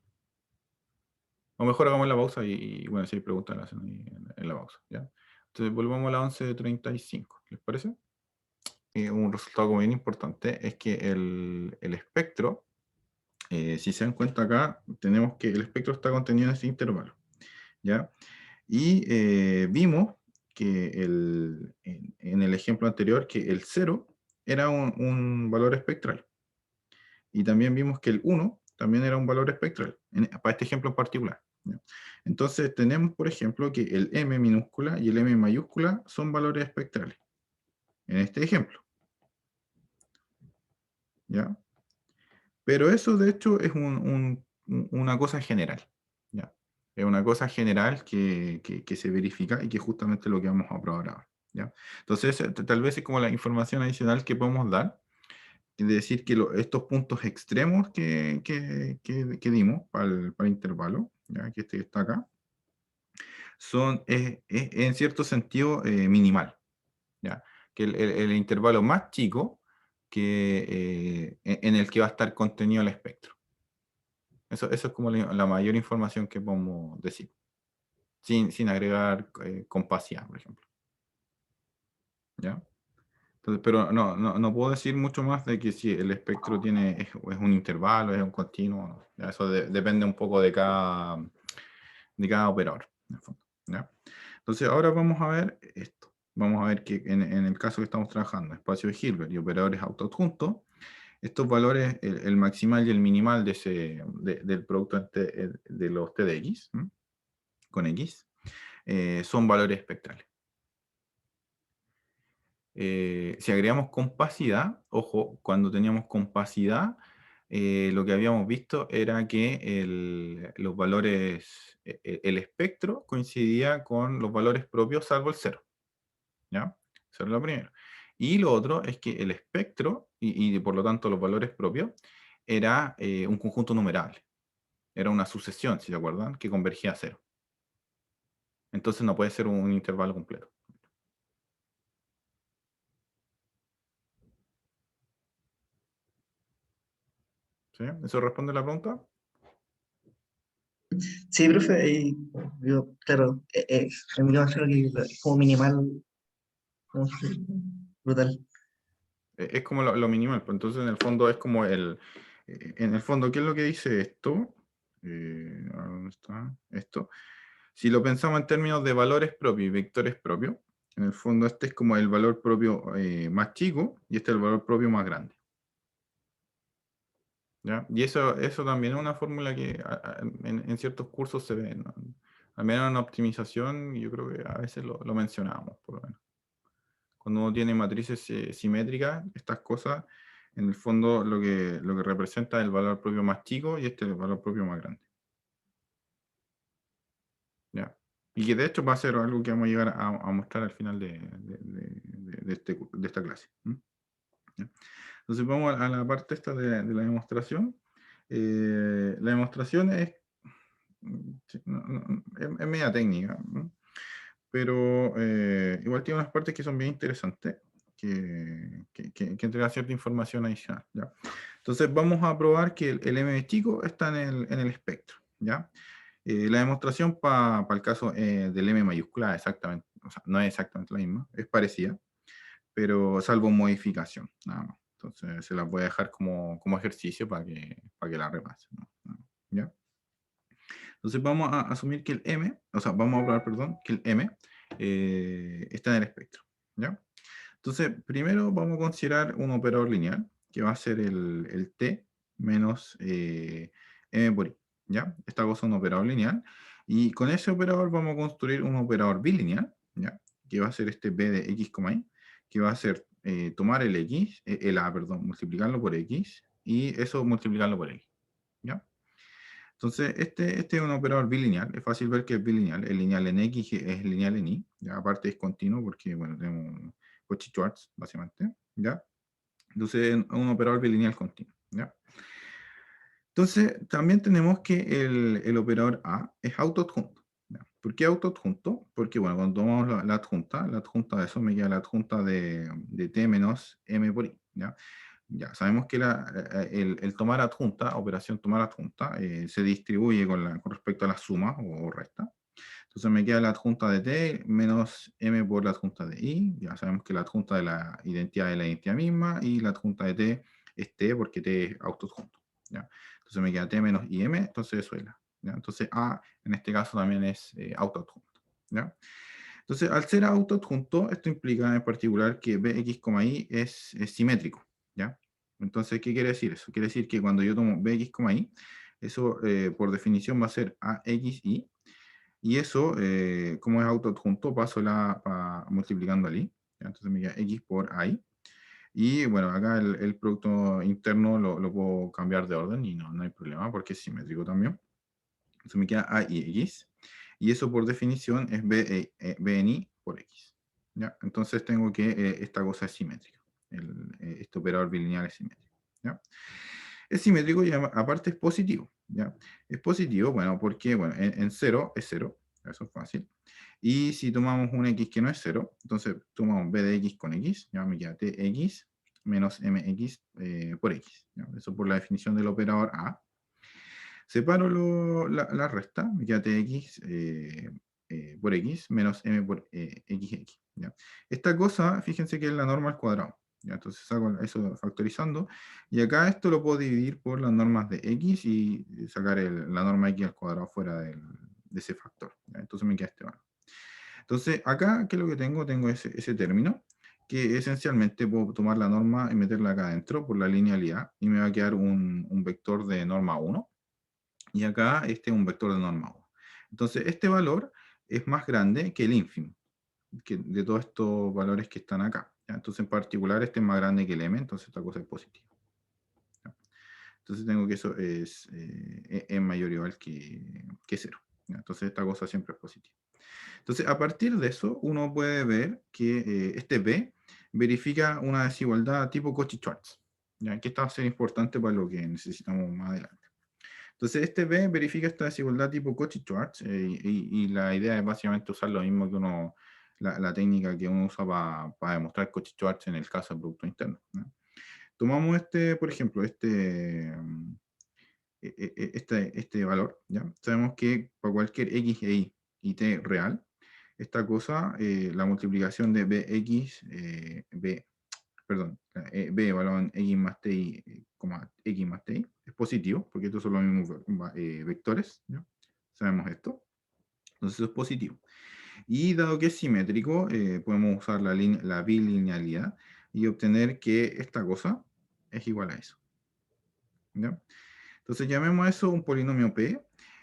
O mejor hagamos la pausa bueno, si hay preguntas las hacen ahí en la pausa, ¿ya? Entonces volvamos a la 11:35, ¿les parece? Un resultado como bien importante es que el espectro, si se dan cuenta acá, tenemos que el espectro está contenido en ese intervalo, ¿ya? Y vimos que en el ejemplo anterior que el 0 era un valor espectral. Y también vimos que el 1 también era un valor espectral, para este ejemplo en particular, ¿ya? Entonces tenemos, por ejemplo, que el m minúscula y el m mayúscula son valores espectrales, en este ejemplo, ¿ya? Pero eso, de hecho, es una cosa general, ¿ya? Es una cosa general que se verifica y que justamente es lo que vamos a probar ahora, ¿ya? Entonces, tal vez es como la información adicional que podemos dar, es decir, que estos puntos extremos que dimos para el intervalo, ¿ya? Que este que está acá, son en cierto sentido minimal, ¿ya? Que el intervalo más chico en el que va a estar contenido el espectro. Eso es como la mayor información que podemos decir, sin agregar compacidad, por ejemplo. ¿Ya? Entonces, pero no puedo decir mucho más de que si el espectro es un intervalo, es un continuo. ¿No? Ya, eso depende un poco de cada operador, en el fondo, ¿ya? Entonces, ahora vamos a ver esto. Vamos a ver que en el caso que estamos trabajando, espacio de Hilbert y operadores autoadjuntos, estos valores, el maximal y el minimal del producto de los T de X, ¿m? Con X, son valores espectrales. Si agregamos compacidad, ojo, cuando teníamos compacidad, lo que habíamos visto era que los valores, el espectro coincidía con los valores propios salvo el cero. ¿Ya? Eso es lo primero. Y lo otro es que el espectro, y por lo tanto los valores propios, era un conjunto numerable. Era una sucesión, si se acuerdan, que convergía a cero. Entonces no puede ser un intervalo completo. ¿Sí? ¿Eso responde a la pregunta? Sí, profe, yo, claro, a mí me imagino que es como minimal, como brutal. Es como lo minimal, pues entonces en el fondo es como en el fondo, ¿qué es lo que dice esto? ¿A ¿Dónde está? Esto. Si lo pensamos en términos de valores propios y vectores propios, en el fondo este es como el valor propio más chico y este es el valor propio más grande. ¿Ya? Y eso también es una fórmula que en ciertos cursos se ve, ¿no? Al menos en optimización, yo creo que a veces lo mencionamos, por lo menos. Cuando uno tiene matrices simétricas, estas cosas, en el fondo lo que representa es el valor propio más chico y este es el valor propio más grande. ¿Ya? Y que de hecho va a ser algo que vamos a llegar a mostrar al final de esta clase. ¿Ya? Entonces vamos a la parte esta de la demostración. La demostración sí, es media técnica, ¿no? Pero igual tiene unas partes que son bien interesantes, que entregan cierta información adicional, ¿ya? Entonces vamos a probar que el M chico está en el espectro, ¿ya? La demostración para el caso del M mayúscula exactamente, o sea, no es exactamente la misma, es parecida, pero salvo modificación, nada más. Entonces se las voy a dejar como ejercicio para que la repasen, ¿no? ¿Ya? Entonces vamos a asumir que el M, o sea, vamos a probar, perdón, que el M está en el espectro, ¿ya? Entonces, primero vamos a considerar un operador lineal, que va a ser el T menos M por I, ¿ya? Esta cosa es un operador lineal, y con ese operador vamos a construir un operador bilineal, ¿ya? Que va a ser este B de X, Y, que va a ser tomar el X, el A, perdón, multiplicarlo por X, y eso multiplicarlo por X, ¿ya? Entonces, este es un operador bilineal. Es fácil ver que es bilineal. El lineal en X es lineal en Y. ¿Ya? Aparte es continuo porque, bueno, tenemos Cauchy-Schwarz, básicamente. ¿Ya? Entonces, es un operador bilineal continuo. ¿Ya? Entonces, también tenemos que el operador A es autoadjunto. ¿Ya? ¿Por qué autoadjunto? Porque, bueno, cuando tomamos la adjunta de eso me queda la adjunta de T menos M por I. ¿Ya? Ya, sabemos que el tomar adjunta, operación tomar adjunta, se distribuye con respecto a la suma o resta. Entonces me queda la adjunta de t menos m por la adjunta de i. Ya sabemos que la adjunta de la identidad es la identidad misma y la adjunta de t es t porque t es autoadjunto. ¿Ya? Entonces me queda t menos im, entonces eso es la. ¿Ya? Entonces a en este caso también es autoadjunto. ¿Ya? Entonces al ser autoadjunto, esto implica en particular que bx, y es simétrico. ¿Ya? Entonces, ¿qué quiere decir eso? Quiere decir que cuando yo tomo bx, y, eso por definición va a ser axy, y eso, como es autoadjunto, paso multiplicando al i. ¿Ya? Entonces me queda x por i. Y bueno, acá el producto interno lo puedo cambiar de orden y no hay problema porque es simétrico también. Entonces me queda a y x. Y eso por definición es b en i por x. ¿Ya? Entonces tengo que esta cosa es simétrica. Este operador bilineal es simétrico. ¿Ya? Es simétrico y aparte es positivo. ¿Ya? Es positivo, bueno, porque bueno, en 0 es 0. Eso es fácil. Y si tomamos un x que no es 0, entonces tomamos b de x con x. Ya me queda tx menos mx por x. ¿Ya? Eso por la definición del operador a. Separo la resta, me queda tx por x menos m por xx. ¿Ya? Esta cosa, fíjense que es la norma al cuadrado. ¿Ya? Entonces hago eso factorizando. Y acá esto lo puedo dividir por las normas de x y sacar la norma x al cuadrado fuera de ese factor. ¿Ya? Entonces me queda este valor. Entonces acá, ¿qué es lo que tengo? Tengo ese término que esencialmente puedo tomar la norma y meterla acá adentro por la linealidad y me va a quedar un vector de norma 1 y acá este es un vector de norma 1. Entonces, este valor es más grande que el ínfimo, que de todos estos valores que están acá. ¿Ya? Entonces, en particular, este es más grande que el m, entonces esta cosa es positiva. ¿Ya? Entonces, tengo que eso es mayor o igual que 0. ¿Ya? Entonces, esta cosa siempre es positiva. Entonces, a partir de eso, uno puede ver que este B verifica una desigualdad tipo Cauchy-Schwarz, ¿ya? Que esta va a ser importante para lo que necesitamos más adelante. Entonces, este B verifica esta desigualdad tipo Cauchy-Schwarz y la idea es básicamente usar lo mismo que uno, la técnica que uno usa para demostrar Cauchy-Schwarz en el caso del producto interno. ¿No? Tomamos este, por ejemplo, este valor, ¿ya? Sabemos que para cualquier x e y t real, esta cosa, la multiplicación de bx, perdón, b evaluado en x más ti, x más ti, es positivo, porque estos son los mismos vectores, ¿ya? Sabemos esto, entonces eso es positivo. Y dado que es simétrico, podemos usar la bilinealidad y obtener que esta cosa es igual a eso, ¿ya? Entonces llamemos a eso un polinomio p,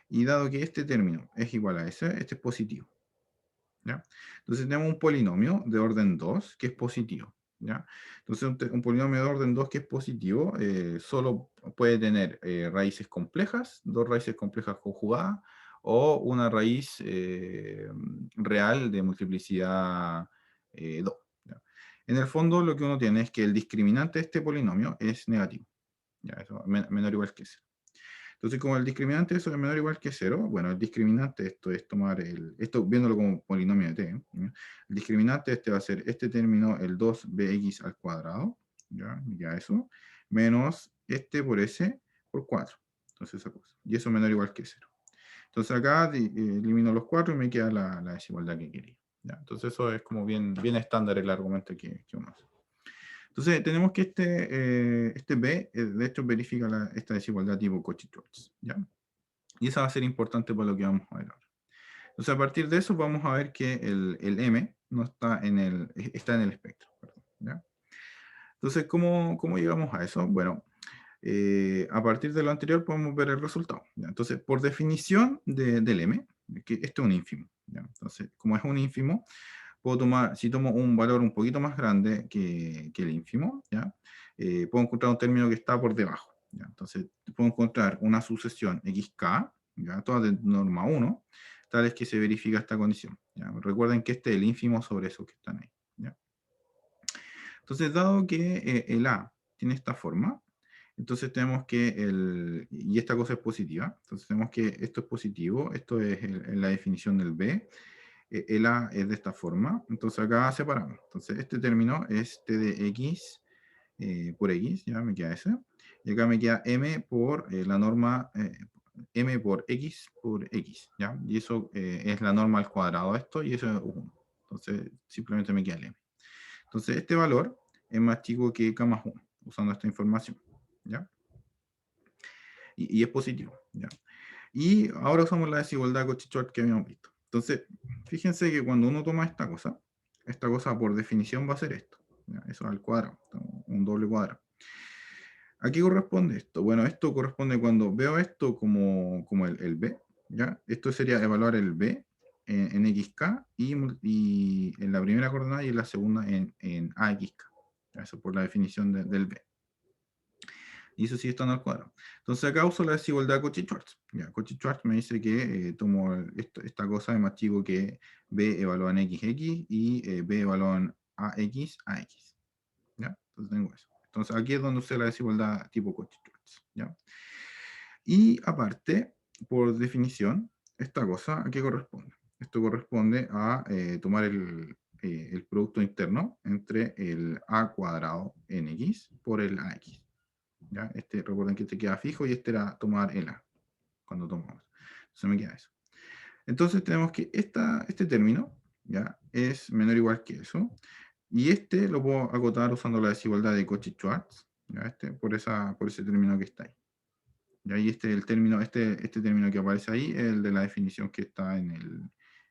y dado que este término es igual a ese, este es positivo. ¿Ya? Entonces tenemos un polinomio de orden 2 que es positivo. ¿Ya? Entonces un polinomio de orden 2 que es positivo solo puede tener raíces complejas, dos raíces complejas conjugadas, o una raíz real de multiplicidad 2. ¿Ya? En el fondo lo que uno tiene es que el discriminante de este polinomio es negativo. ¿Ya? Eso, menor o igual que ese. Entonces, como el discriminante de eso es menor o igual que 0, bueno, el discriminante, esto es tomar esto viéndolo como polinomio de t, ¿eh? El discriminante este va a ser este término, el 2bx al cuadrado, ya eso, menos este por s por 4. Entonces, esa cosa. Y eso menor o igual que 0. Entonces, acá elimino los 4 y me queda la desigualdad que quería. ¿Ya? Entonces, eso es como bien estándar el argumento que uno hace. Entonces, tenemos que este B, de hecho, verifica esta desigualdad tipo Cauchy-Schwarz, ¿ya? Y esa va a ser importante para lo que vamos a ver ahora. Entonces, a partir de eso, vamos a ver que el M no está está en el espectro, perdón, ¿ya? Entonces, ¿cómo llegamos a eso? Bueno, a partir de lo anterior podemos ver el resultado, ¿ya? Entonces, por definición del M, que esto es un ínfimo, ¿ya? Entonces, como es un ínfimo, puedo tomar, si tomo un valor un poquito más grande que el ínfimo, ¿ya? Puedo encontrar un término que está por debajo, ¿ya? Entonces, puedo encontrar una sucesión xk, ¿ya? Todas de norma 1, tal es que se verifica esta condición, ¿ya? Recuerden que este es el ínfimo sobre esos que están ahí, ¿ya? Entonces, dado que el A tiene esta forma, entonces tenemos que y esta cosa es positiva, entonces tenemos que esto es positivo, esto es la definición del B, el A es de esta forma, entonces acá separamos. Entonces este término es T de X por X, ya me queda ese. Y acá me queda M por la norma M por X, ¿ya? Y eso es la norma al cuadrado de esto, y eso es 1. Entonces simplemente me queda el M. Entonces este valor es más chico que K más 1, usando esta información, ¿ya? Y es positivo, ¿ya? Y ahora usamos la desigualdad Cauchy-Schwarz que habíamos visto. Entonces, fíjense que cuando uno toma esta cosa por definición va a ser esto. ¿Ya? Eso al cuadrado, un doble cuadrado. ¿A qué corresponde esto? Bueno, esto corresponde cuando veo esto como el B, ¿ya? Esto sería evaluar el B en XK y en la primera coordenada y en la segunda en AXK. Eso por la definición del B. Y eso sí está al cuadrado. Entonces acá uso la desigualdad Cauchy-Schwarz. Ya, Cauchy-Schwarz me dice que tomo esta cosa de más chico que B evaluado en XX y B evaluado en AX. ¿Ya? Entonces tengo eso. Entonces aquí es donde usé la desigualdad tipo Cauchy-Schwarz. ¿Ya? Y aparte, por definición, esta cosa, ¿a qué corresponde? Esto corresponde a tomar el producto interno entre el a cuadrado nx por el ax. ¿Ya? Recuerden que este queda fijo y este era tomar el a cuando tomamos. Entonces me queda eso. Entonces tenemos que este término, ¿ya? Es menor o igual que eso. Y este lo puedo acotar usando la desigualdad de Cauchy-Schwarz, ¿ya? Por ese término que está ahí. Y ahí el término, este término que aparece ahí es el de la definición que está en el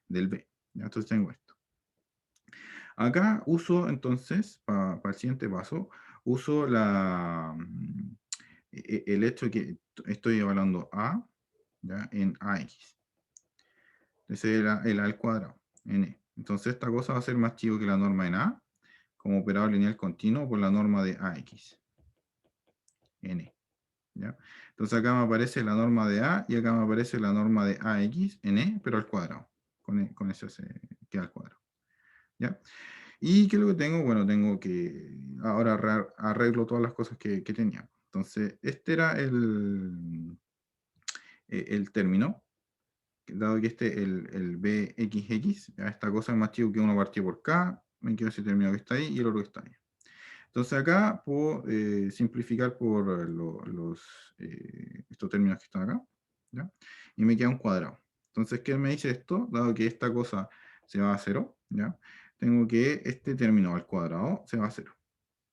del B. ¿Ya? Entonces tengo esto. Acá uso entonces, para el siguiente paso, uso el hecho de que estoy evaluando A, ¿ya? En AX. Ese era el A al cuadrado, N. Entonces esta cosa va a ser más chico que la norma en A, como operador lineal continuo por la norma de AX, N. ¿Ya? Entonces acá me aparece la norma de A y acá me aparece la norma de AX, N, pero al cuadrado. Con eso se queda al cuadrado. ¿Ya? ¿Y qué es lo que tengo? Bueno, tengo que ahora arreglo todas las cosas que tenía. Entonces, este era el término, dado que el bxx, ya esta cosa es más chico que 1 partido por k, me quedo ese término que está ahí y el otro que está ahí. Entonces acá puedo simplificar por estos términos que están acá, ¿ya? Y me queda un cuadrado. Entonces, ¿qué me dice esto? Dado que esta cosa se va a cero, ¿ya? Tengo que este término al cuadrado se va a cero,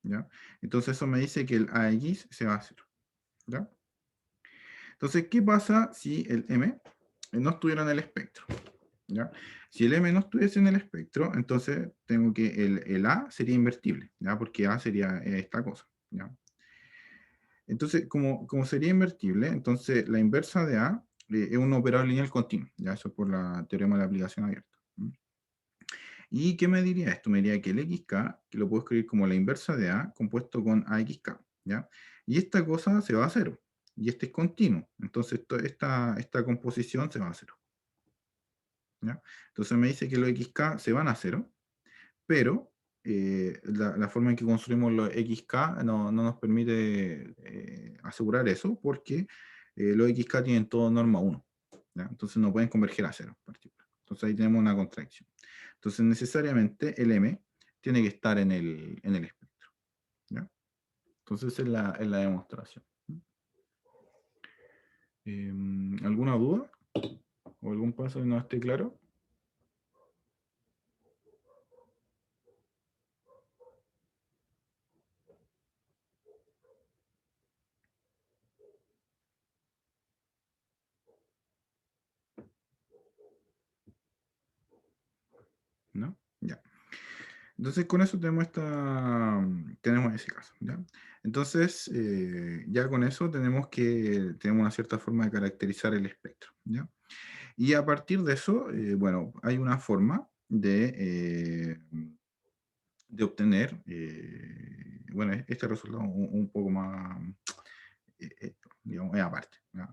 ¿ya? Entonces eso me dice que el ax se va a cero, ¿ya? Entonces, ¿qué pasa si el m no estuviera en el espectro? ¿Ya? Si el m no estuviese en el espectro, entonces tengo que el a sería invertible, ¿ya? Porque a sería esta cosa, ¿ya? Entonces, como sería invertible, entonces la inversa de a es un operador lineal continuo, ¿ya? Eso es por la teorema de la aplicación abierta. ¿Y qué me diría esto? Me diría que el xk, que lo puedo escribir como la inversa de a, compuesto con axk, ¿ya? Y esta cosa se va a cero, y este es continuo, entonces esta composición se va a cero, ¿ya? Entonces me dice que los xk se van a cero, pero la forma en que construimos los xk no nos permite asegurar eso, porque los xk tienen todo norma 1, ¿ya? Entonces no pueden converger a cero en particular. Entonces ahí tenemos una contradicción. Entonces necesariamente el m tiene que estar en el espectro, ¿ya? Entonces es la demostración. ¿Alguna duda? ¿O algún paso que no esté claro? ¿No? Ya. Entonces con eso tenemos ese caso, ¿ya? Entonces, ya con eso tenemos una cierta forma de caracterizar el espectro, ¿ya? Y a partir de eso, bueno, hay una forma de obtener, bueno, este resultado un poco más, digamos, es aparte, ¿ya?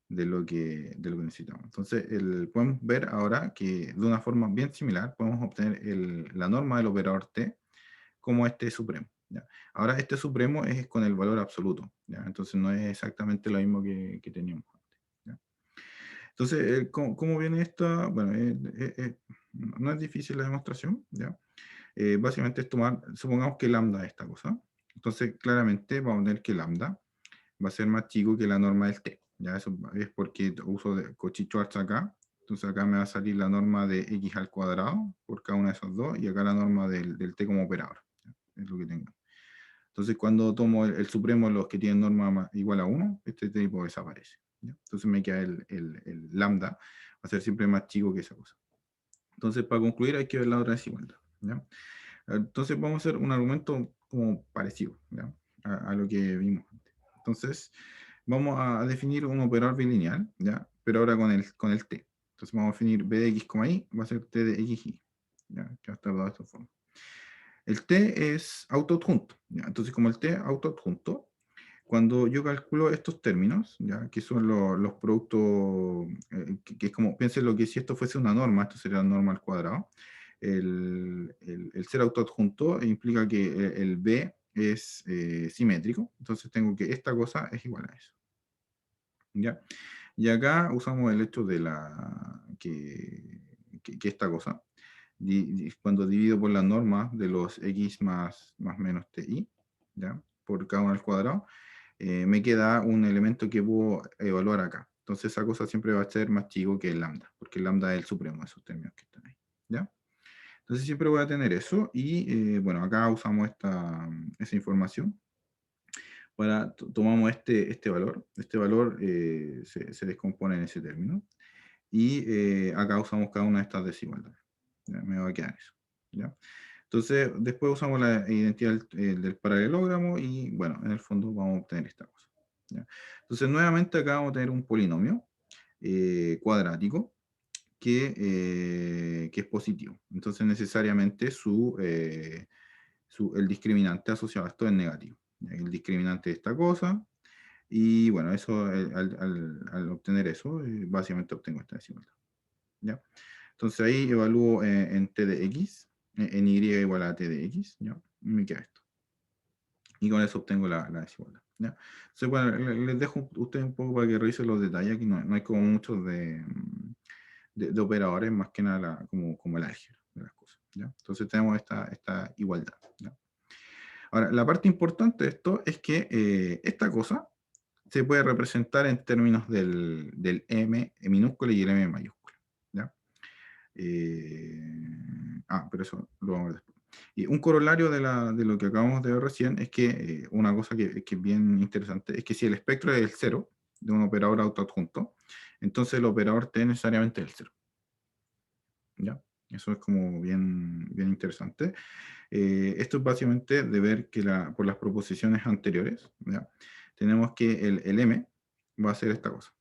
de lo que necesitamos. Entonces, podemos ver ahora que de una forma bien similar podemos obtener la norma del operador T como este supremo, ¿ya? Ahora, este supremo es con el valor absoluto, ¿ya? Entonces no es exactamente lo mismo que teníamos antes, ¿ya? Entonces, ¿cómo viene esta? Bueno, no es difícil la demostración, ¿ya? Básicamente es tomar, supongamos que lambda es esta cosa, entonces claramente vamos a tener que lambda va a ser más chico que la norma del t. Ya eso es porque uso de Cauchy-Schwarz acá. Entonces acá me va a salir la norma de x al cuadrado por cada una de esos dos y acá la norma del t como operador. ¿Ya? Es lo que tengo. Entonces cuando tomo el supremo, los que tienen norma igual a 1, este tipo desaparece. ¿Ya? Entonces me queda el lambda, va a ser siempre más chico que esa cosa. Entonces para concluir hay que ver la otra desigualdad. ¿Ya? Entonces vamos a hacer un argumento como parecido, ¿ya? A lo que vimos antes. Entonces, vamos a definir un operador bilineal, ¿ya? Pero ahora con el t. Entonces vamos a definir b de x, y va a ser t de xy, ¿ya? Que va a estar dado de esta forma. El t es autoadjunto, ¿ya? Entonces, como el t es autoadjunto, cuando yo calculo estos términos, ¿ya? Que son los productos, que es como, piensen lo que si esto fuese una norma, esto sería la norma al cuadrado, el ser autoadjunto implica que el b es simétrico, entonces tengo que esta cosa es igual a eso, ¿ya? Y acá usamos el hecho de que esta cosa, cuando divido por la norma de los x más menos ti, ¿ya? Por cada uno al cuadrado, me queda un elemento que puedo evaluar acá. Entonces esa cosa siempre va a ser más chico que el lambda, porque el lambda es el supremo de esos términos que están ahí, ¿ya? Entonces siempre voy a tener eso, y bueno, acá usamos esa información tomamos este valor. Este valor se descompone en ese término. Y acá usamos cada una de estas desigualdades. ¿Ya? Me va a quedar eso. ¿Ya? Entonces, después usamos la identidad del paralelogramo y, bueno, en el fondo vamos a obtener esta cosa. ¿Ya? Entonces, nuevamente acá vamos a tener un polinomio cuadrático que es positivo. Entonces, necesariamente el discriminante asociado a esto es negativo. ¿Ya? El discriminante de esta cosa. Y bueno, eso, al obtener eso, básicamente obtengo esta desigualdad. ¿Ya? Entonces ahí evalúo en t de x, en y igual a t de x, ¿ya? Y me queda esto. Y con eso obtengo la desigualdad. ¿Ya? Entonces, bueno, les dejo a ustedes un poco para que revisen los detalles. Aquí no hay como muchos de operadores, más que nada como el álgebra de las cosas. ¿Ya? Entonces tenemos esta igualdad. ¿Ya? Ahora, la parte importante de esto es que esta cosa se puede representar en términos del m minúscula y el m mayúscula. ¿Ya? Pero eso lo vamos a ver después. Y un corolario de lo que acabamos de ver recién es que una cosa que es bien interesante es que si el espectro es el cero de un operador autoadjunto, entonces el operador t necesariamente es el cero. ¿Ya? Eso es como bien interesante. Esto es básicamente de ver que por las proposiciones anteriores, ¿ya? Tenemos que el m va a ser esta cosa.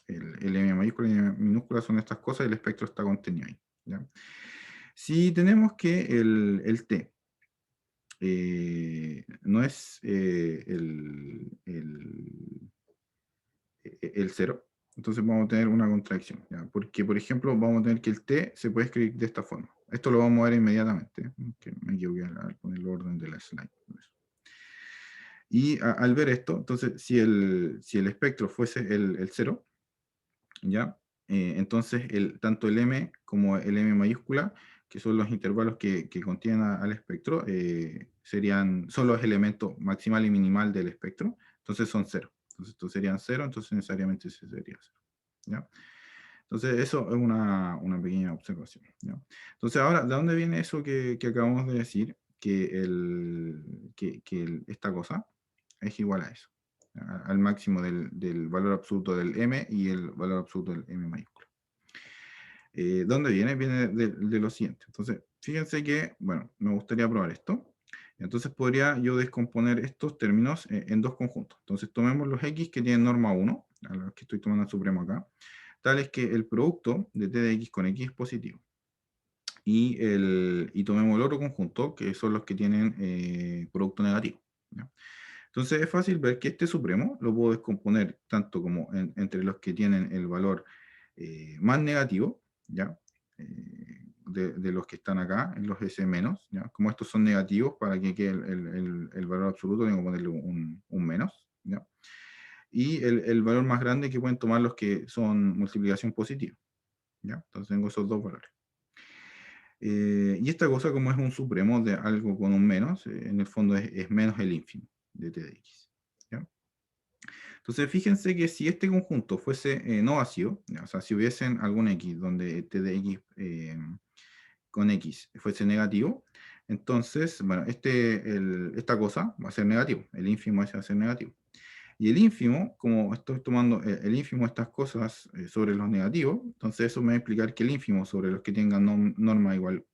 El m mayúscula y el m minúscula son estas cosas y el espectro está contenido ahí. ¿Ya? Si tenemos que el t no es el cero, entonces vamos a tener una contradicción. ¿Ya? Porque, por ejemplo, vamos a tener que el t se puede escribir de esta forma. Esto lo vamos a ver inmediatamente, que me equivoqué al poner el orden de la slide. Y al ver esto, entonces, si el espectro fuese el cero, ¿ya? Entonces, tanto el m como el m mayúscula, que son los intervalos que contienen al espectro, son los elementos maximal y minimal del espectro, entonces son cero. Entonces, estos serían cero, entonces necesariamente ese sería cero. ¿Ya? Entonces, eso es una pequeña observación. ¿Ya? Entonces, ahora, ¿de dónde viene eso que acabamos de decir? Que esta cosa es igual a eso, al máximo del valor absoluto del m y el valor absoluto del m mayúsculo. ¿Dónde viene? Viene de lo siguiente. Entonces, fíjense que, bueno, me gustaría probar esto. Entonces podría yo descomponer estos términos en dos conjuntos. Entonces tomemos los x que tienen norma 1, a los que estoy tomando el supremo acá, tal es que el producto de t de x con x es positivo. Y tomemos el otro conjunto, que son los que tienen producto negativo. ¿Ya? Entonces es fácil ver que este supremo lo puedo descomponer tanto como entre los que tienen el valor más negativo, ¿ya? De los que están acá, en los S menos, ¿ya? Como estos son negativos, para que quede el valor absoluto, tengo que ponerle un menos, ¿ya? Y el valor más grande que pueden tomar los que son multiplicación positiva, ¿ya? Entonces tengo esos dos valores. Y esta cosa, como es un supremo de algo con un menos, en el fondo es menos el ínfimo de t de x. ¿Ya? Entonces, fíjense que si este conjunto fuese no vacío, ¿ya? O sea, si hubiesen algún x donde t de x con x fuese negativo, entonces, bueno, esta cosa va a ser negativo, el ínfimo ese va a ser negativo. Y el ínfimo, como estoy tomando el ínfimo estas cosas sobre los negativos, entonces eso me va a explicar que el ínfimo sobre los que tengan norma igual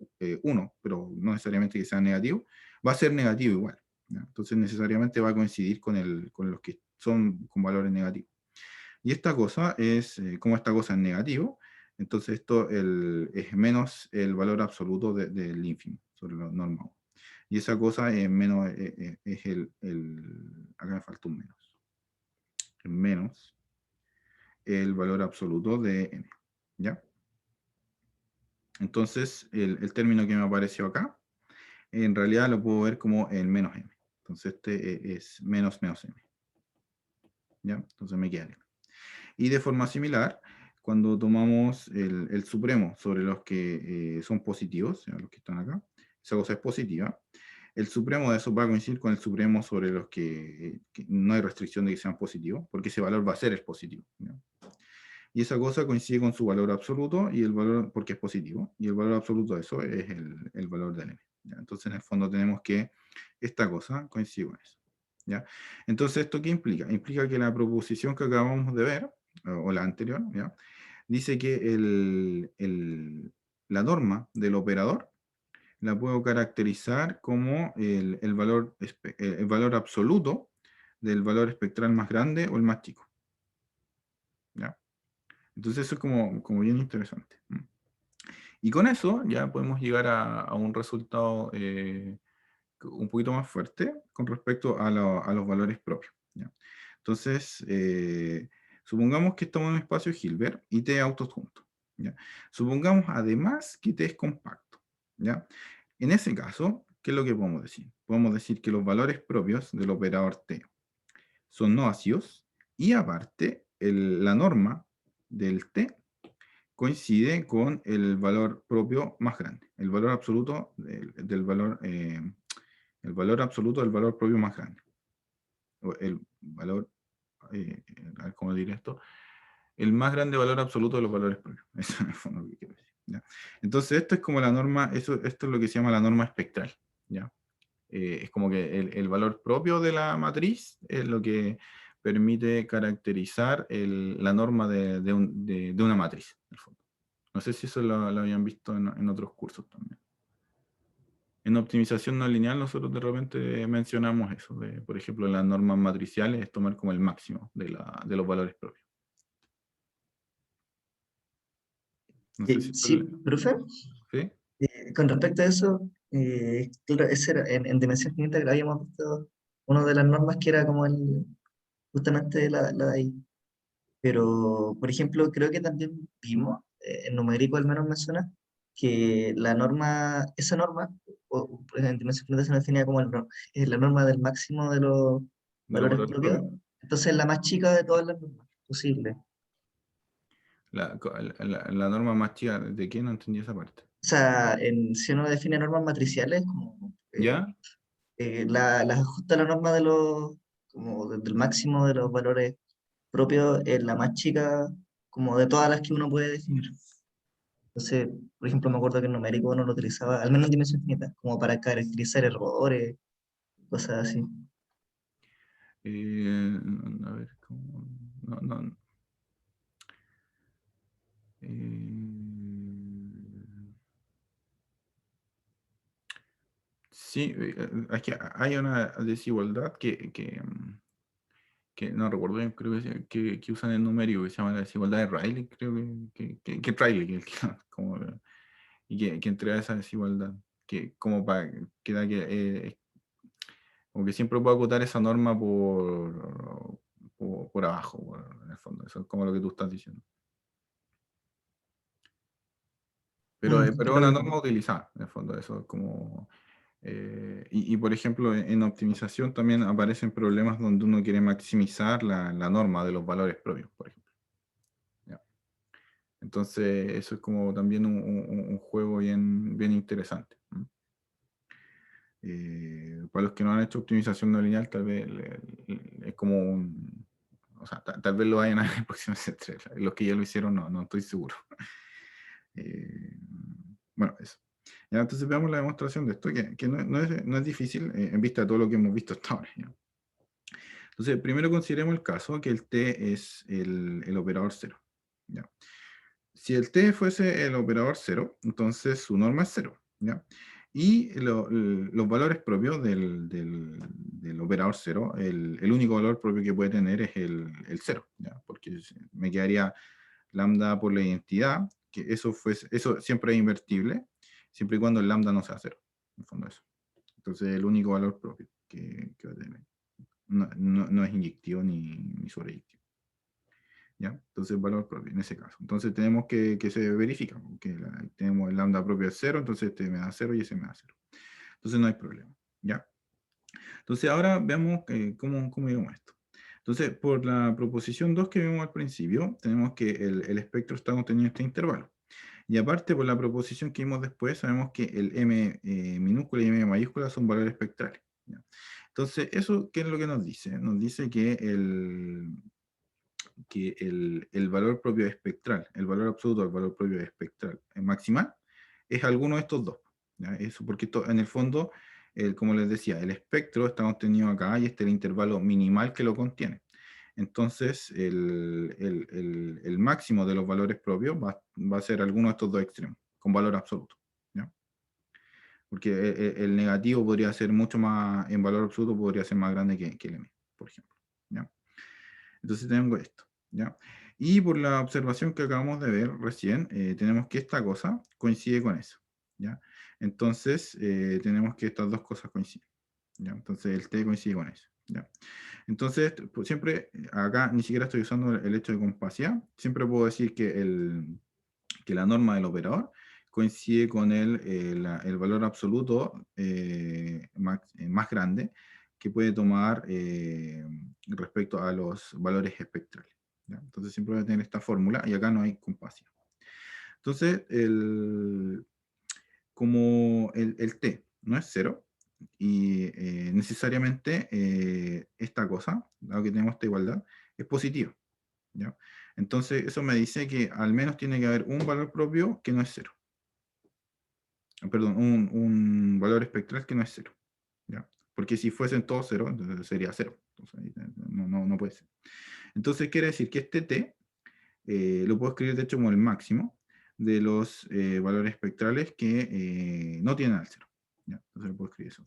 1, pero no necesariamente que sea negativo, va a ser negativo igual. ¿Ya? Entonces necesariamente va a coincidir con los que son con valores negativos. Y esta cosa como esta cosa es negativo, entonces esto es menos el valor absoluto del ínfimo sobre la norma 1. Y esa cosa es menos, es acá me falta un menos el valor absoluto de n. ¿Ya? Entonces, el término que me apareció acá, en realidad lo puedo ver como el menos m. Entonces, este es menos m. ¿Ya? Entonces me queda m. Y de forma similar, cuando tomamos el supremo sobre los que son positivos, o sea, los que están acá, esa cosa es positiva. El supremo de eso va a coincidir con el supremo sobre los que no hay restricción de que sean positivos, porque ese valor va a ser el positivo, ¿ya? Y esa cosa coincide con su valor absoluto, y el valor, porque es positivo, y el valor absoluto de eso es el valor del n. ¿Ya? Entonces, en el fondo tenemos que esta cosa coincide con eso. ¿Ya? Entonces, ¿esto qué implica? Implica que la proposición que acabamos de ver, o la anterior, ¿ya? Dice que la norma del operador la puedo caracterizar como el valor absoluto del valor espectral más grande o el más chico. ¿Ya? Entonces eso es como bien interesante. Y con eso ya podemos llegar a un resultado un poquito más fuerte con respecto a los valores propios. ¿Ya? Entonces, supongamos que estamos en un espacio Hilbert y T autos juntos. ¿Ya? Supongamos además que T es compacto. ¿Ya? En ese caso, ¿qué es lo que podemos decir? Podemos decir que los valores propios del operador T son no vacíos, y aparte la norma del T coincide con el valor propio más grande, el valor absoluto del valor, el valor absoluto del valor propio más grande. O el valor, a ver cómo diré esto, el más grande valor absoluto de los valores propios. Eso es el fondo que quiero decir. ¿Ya? Entonces, esto es como la norma, esto es lo que se llama la norma espectral. ¿Ya? Es como que el valor propio de la matriz es lo que permite caracterizar la norma de una matriz, en el fondo. No sé si eso lo habían visto en otros cursos también. En optimización no lineal nosotros de repente mencionamos eso, por ejemplo, las normas matriciales es tomar como el máximo de los valores propios. No sé si Sí, profe, ¿sí? con respecto a eso, claro, ese era, en dimensión finita que habíamos visto una de las normas que era como justamente la de ahí. Pero, por ejemplo, creo que también vimos, en numérico al menos menciona, que esa norma, en dimensión finita se definía como la norma del máximo de los De los valores valores propios, propios. entonces la más chica de todas las normas posibles. La norma más chica, ¿de qué? No entendí esa parte. O sea, si uno define normas matriciales, como ¿Ya? las ajusta a la norma como del máximo de los valores propios, es la más chica como de todas las que uno puede definir. Entonces, por ejemplo, me acuerdo que en numérico uno lo utilizaba, al menos en dimensión finita, como para caracterizar errores, cosas así. A ver, ¿cómo? No, no. Eh, sí, es que hay una desigualdad que no recuerdo bien, creo que usan el numérico, que se llama la desigualdad de Rayleigh, creo que Rayleigh, como, y que entrega esa desigualdad, que como para que da como que siempre puedo acotar esa norma por abajo, en el fondo, eso es como lo que tú estás diciendo. Pero es una Claro. norma utilizada, en el fondo, eso es como... y, por ejemplo, en optimización también aparecen problemas donde uno quiere maximizar la norma de los valores propios, por ejemplo. ¿Ya? Entonces, eso es como también un juego bien interesante. Para los que no han hecho optimización no lineal, tal vez es como un... O sea, tal vez lo vayan a ver en el próximo semestre. Los que ya lo hicieron, no estoy seguro. Eh, bueno, eso. Ya, entonces veamos la demostración de esto, que no es difícil en vista de todo lo que hemos visto hasta ahora. ¿Ya? Entonces, primero consideremos el caso que el t es el operador 0. ¿Ya? Si el t fuese el operador 0, entonces su norma es 0. ¿Ya? Y los valores propios del operador 0, el único valor propio que puede tener es el 0, ¿ya? Porque me quedaría lambda por la identidad, que eso siempre es invertible, siempre y cuando el lambda no sea 0. En el fondo eso. Entonces el único valor propio que va a tener. No es inyectivo ni sobreyectivo. ¿Ya? Entonces valor propio en ese caso. Entonces tenemos que se verifica, porque tenemos el lambda propio de 0, entonces este me da 0 y ese me da 0. Entonces no hay problema. ¿Ya? Entonces ahora veamos cómo digamos esto. Entonces, por la proposición 2 que vimos al principio, tenemos que el espectro está contenido en este intervalo. Y aparte, por la proposición que vimos después, sabemos que el m minúscula y m mayúscula son valores espectrales. ¿Ya? Entonces, ¿eso qué es lo que nos dice? Nos dice que el valor propio espectral, el valor absoluto del valor propio espectral maximal, es alguno de estos dos. ¿Ya? Eso porque esto, en el fondo, como les decía, el espectro está contenido acá y este es el intervalo minimal que lo contiene. Entonces, el máximo de los valores propios va a ser alguno de estos dos extremos, con valor absoluto. ¿Ya? Porque el negativo podría ser mucho más, en valor absoluto podría ser más grande que el m, por ejemplo. ¿Ya? Entonces tengo esto. ¿Ya? Y por la observación que acabamos de ver recién, tenemos que esta cosa coincide con eso. ¿Ya? Entonces, tenemos que estas dos cosas coinciden. ¿Ya? Entonces, el t coincide con eso. ¿Ya? Entonces, pues, siempre, acá ni siquiera estoy usando el hecho de compacidad, siempre puedo decir que la norma del operador coincide con el valor absoluto más grande que puede tomar respecto a los valores espectrales. ¿Ya? Entonces siempre voy a tener esta fórmula y acá no hay compacidad. Entonces, como el t no es cero, y necesariamente esta cosa, dado que tenemos esta igualdad, es positiva. ¿Ya? Entonces, eso me dice que al menos tiene que haber un valor propio que no es cero. Perdón, un valor espectral que no es cero. ¿Ya? Porque si fuesen todos cero, entonces sería cero. Entonces, no puede ser. Entonces, quiere decir que este t lo puedo escribir de hecho como el máximo de los valores espectrales que no tienen al cero. ¿Ya? Entonces, lo puedo escribir eso.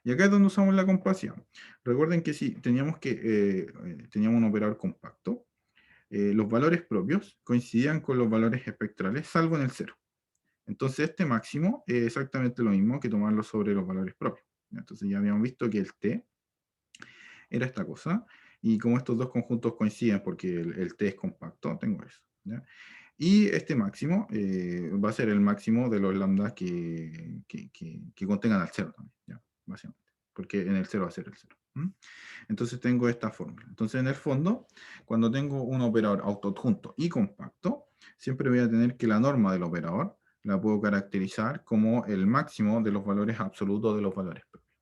Y acá es donde usamos la compasión. Recuerden que si teníamos un operador compacto, los valores propios coincidían con los valores espectrales, salvo en el cero. Entonces este máximo es exactamente lo mismo que tomarlo sobre los valores propios. Entonces ya habíamos visto que el t era esta cosa, y como estos dos conjuntos coinciden porque el t es compacto, tengo eso. ¿Ya? Y este máximo va a ser el máximo de los lambdas que contengan al cero también, ¿ya? Básicamente, porque en el cero va a ser el cero. Entonces tengo esta fórmula. Entonces en el fondo, cuando tengo un operador autoadjunto y compacto, siempre voy a tener que la norma del operador la puedo caracterizar como el máximo de los valores absolutos de los valores propios.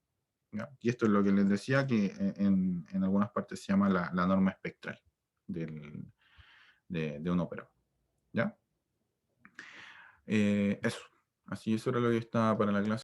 ¿Ya? Y esto es lo que les decía que en algunas partes se llama la norma espectral de un operador. ¿Ya? Eso. Así, eso era lo que estaba para la clase.